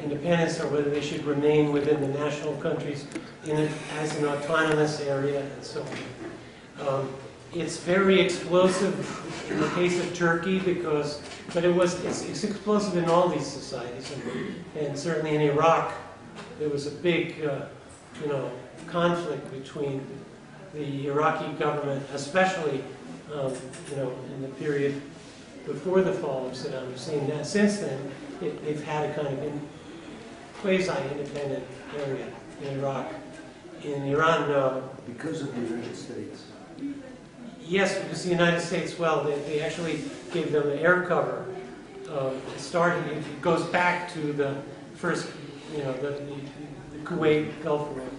independence or whether they should remain within the national countries as an autonomous area and so on. It's very explosive in the case of Turkey but it's explosive in all these societies, and certainly in Iraq there was a big conflict between the Iraqi government, especially in the period before the fall of Saddam Hussein. Now, since then, they've had a kind of quasi-independent area in Iraq. In Iran, no. Because of the United States. Yes, because the United States, well, they actually gave them the air cover. It goes back to the first, the Kuwait Gulf War,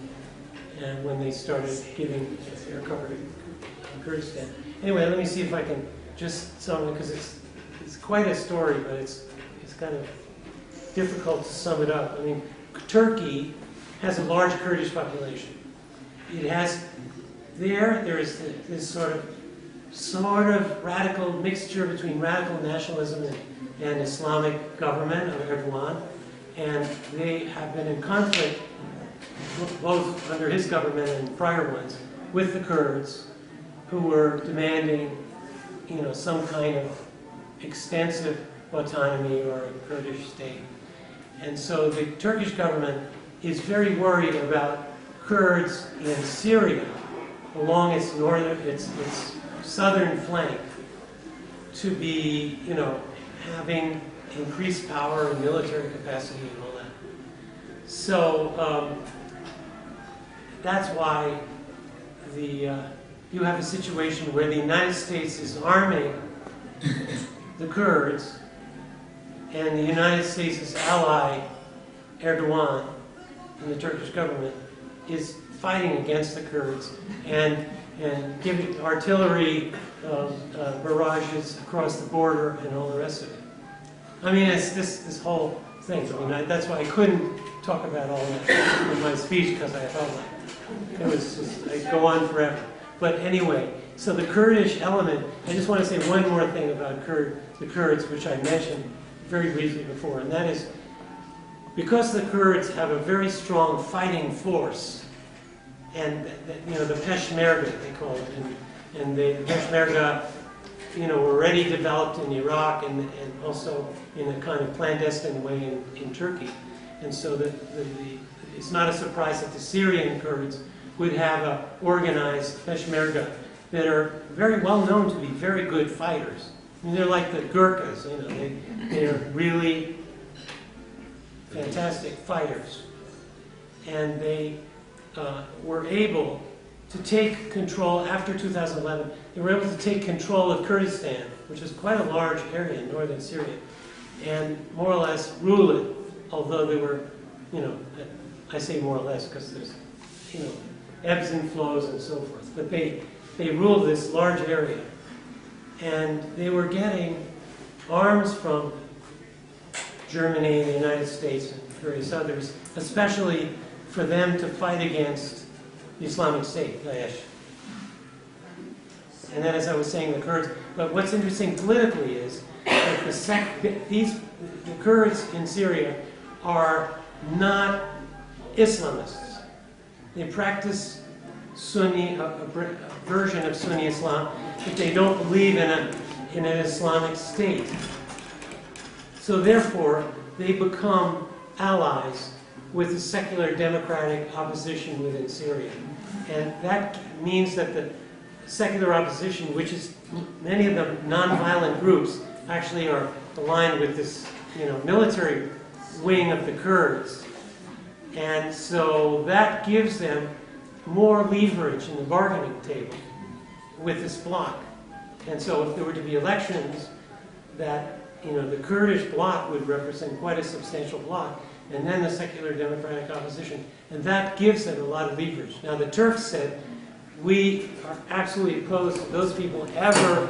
and when they started giving air cover to Kurdistan. Anyway, let me see if I can just sum it, because it's quite a story, but it's kind of difficult to sum it up. I mean, Turkey has a large Kurdish population. It has there is this sort of radical mixture between radical nationalism and Islamic government of Erdogan, and they have been in conflict both under his government and prior ones with the Kurds, who were demanding, some kind of extensive autonomy or a Kurdish state. And so the Turkish government is very worried about Kurds in Syria along its southern flank to be, having increased power and military capacity and all that. So that's why you have a situation where the United States is arming the Kurds, and the United States' ally, Erdogan, and the Turkish government, is fighting against the Kurds and giving artillery barrages across the border and all the rest of it. I mean, it's this whole thing. I mean, that's why I couldn't talk about all that in my speech, because I felt like it was just, I'd go on forever. But anyway, so the Kurdish element, I just want to say one more thing about the Kurds, which I mentioned very briefly before, and that is because the Kurds have a very strong fighting force, and the Peshmerga, they call it, and the Peshmerga, were already developed in Iraq and also in a kind of clandestine way in Turkey. And so it's not a surprise that the Syrian Kurds would have an organized Peshmerga that are very well known to be very good fighters. I mean, they're like the Gurkhas, they're really fantastic fighters. And they were able to take control, after 2011, they were able to take control of Kurdistan, which is quite a large area in northern Syria, and more or less rule it, although they were, I say more or less because there's, ebbs and flows and so forth. But they ruled this large area. And they were getting arms from Germany, the United States, and various others, especially for them to fight against the Islamic State, Daesh. And then, as I was saying, the Kurds. But what's interesting politically is that the Kurds in Syria are not Islamists. They practice Sunni, a version of Sunni Islam, but they don't believe in an Islamic state. So therefore, they become allies with the secular democratic opposition within Syria. And that means that the secular opposition, which is many of them non-violent groups, actually are aligned with this, military wing of the Kurds. And so that gives them more leverage in the bargaining table with this bloc. And so if there were to be elections that the Kurdish bloc would represent quite a substantial bloc, and then the secular democratic opposition. And that gives it a lot of leverage. Now, the Turks said, we are absolutely opposed to those people ever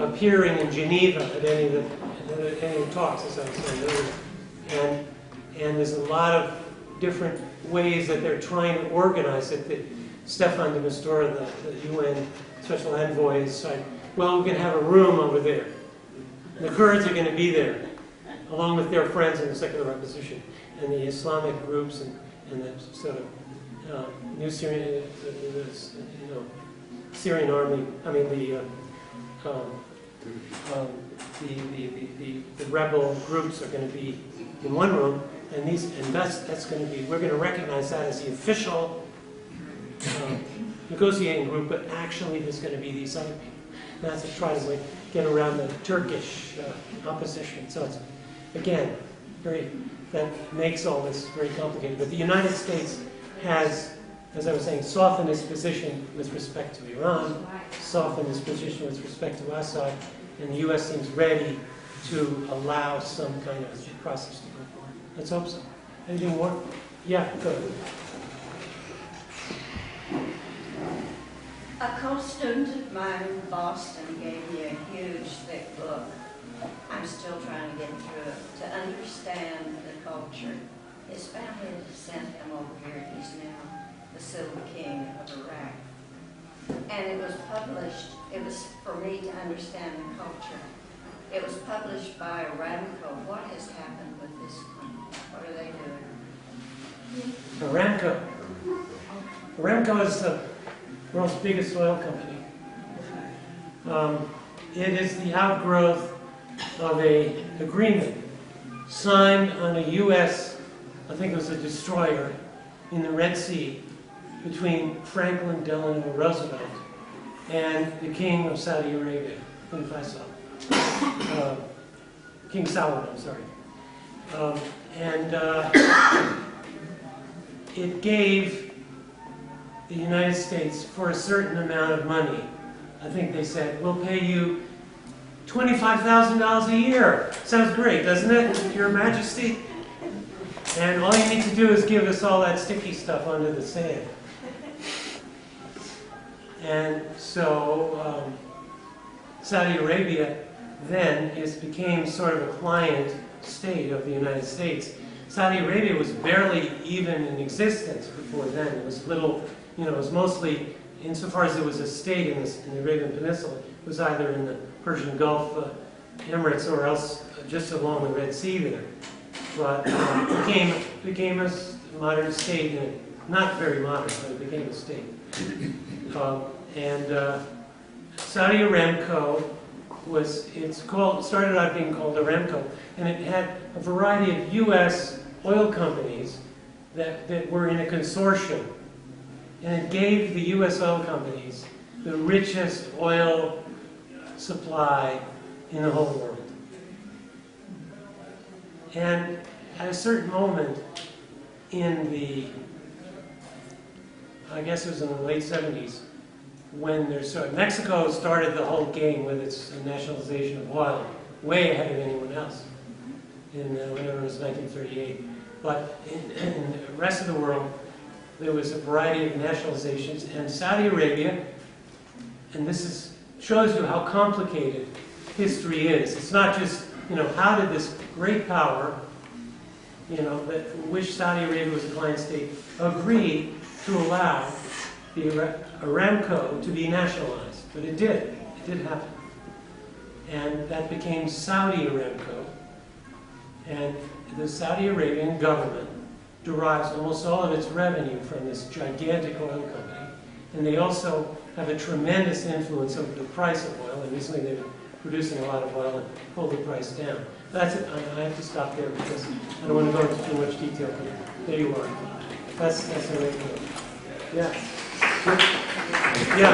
appearing in Geneva at any of the talks, as I was saying earlier. And there's a lot of different ways that they're trying to organize it. That Stefan de Mistura, the UN Special Envoy, is saying, well, we can have a room over there. The Kurds are going to be there, along with their friends in the secular opposition, and the Islamic groups and the sort of new Syrian, Syrian army. I mean the rebel groups are going to be in one room, and that's going to be, we're going to recognize that as the official negotiating group, but actually there's going to be these other people. And that's to try to get around the Turkish opposition. So it's, again, that makes all this very complicated. But the United States has, as I was saying, softened its position with respect to Iran, softened its position with respect to Assad, and the U.S. seems ready to allow some kind of process to go forward. Let's hope so. Anything more? Yeah, go ahead. A co-student of mine in Boston gave me a huge, thick book. I'm still trying to get through it, to understand the culture. His family had sent him over here. He's now the civil king of Iraq. And it was published, it was for me to understand the culture. It was published by Aramco. What has happened with this one? What are they doing? Aramco. Aramco is the world's biggest oil company. It is the outgrowth of an agreement signed on a U.S., I think it was a destroyer, in the Red Sea between Franklin Delano Roosevelt and the King of Saudi Arabia, King Faisal. King Salman, I'm sorry. It gave the United States, for a certain amount of money, I think they said, we'll pay you $25,000 a year. Sounds great, doesn't it, Your Majesty? And all you need to do is give us all that sticky stuff under the sand. And so Saudi Arabia then became sort of a client state of the United States. Saudi Arabia was barely even in existence before then. It was little, it was mostly, insofar as it was a state in the Arabian Peninsula, it was either in the Persian Gulf Emirates or else just along the Red Sea there. But it became a modern state, and not very modern, but it became a state. Saudi Aramco started out being called Aramco, and it had a variety of U.S. oil companies that were in a consortium. And it gave the U.S. oil companies the richest oil supply in the whole world. And at a certain moment in I guess it was in the late 70s, when Mexico started the whole game with its nationalization of oil, way ahead of anyone else, whenever it was 1938. But in the rest of the world, there was a variety of nationalizations, and Saudi Arabia, and this shows you how complicated history is. It's not just, how did this great power, which Saudi Arabia was a client state, agree to allow the Aramco to be nationalized? But it did. It did happen. And that became Saudi Aramco. And the Saudi Arabian government derives almost all of its revenue from this gigantic oil company. And they also have a tremendous influence over the price of oil. And recently they've been producing a lot of oil and hold the price down. That's it. I have to stop there because I don't want to go into too much detail. But there you are. That's the way to go. Yeah. Yeah.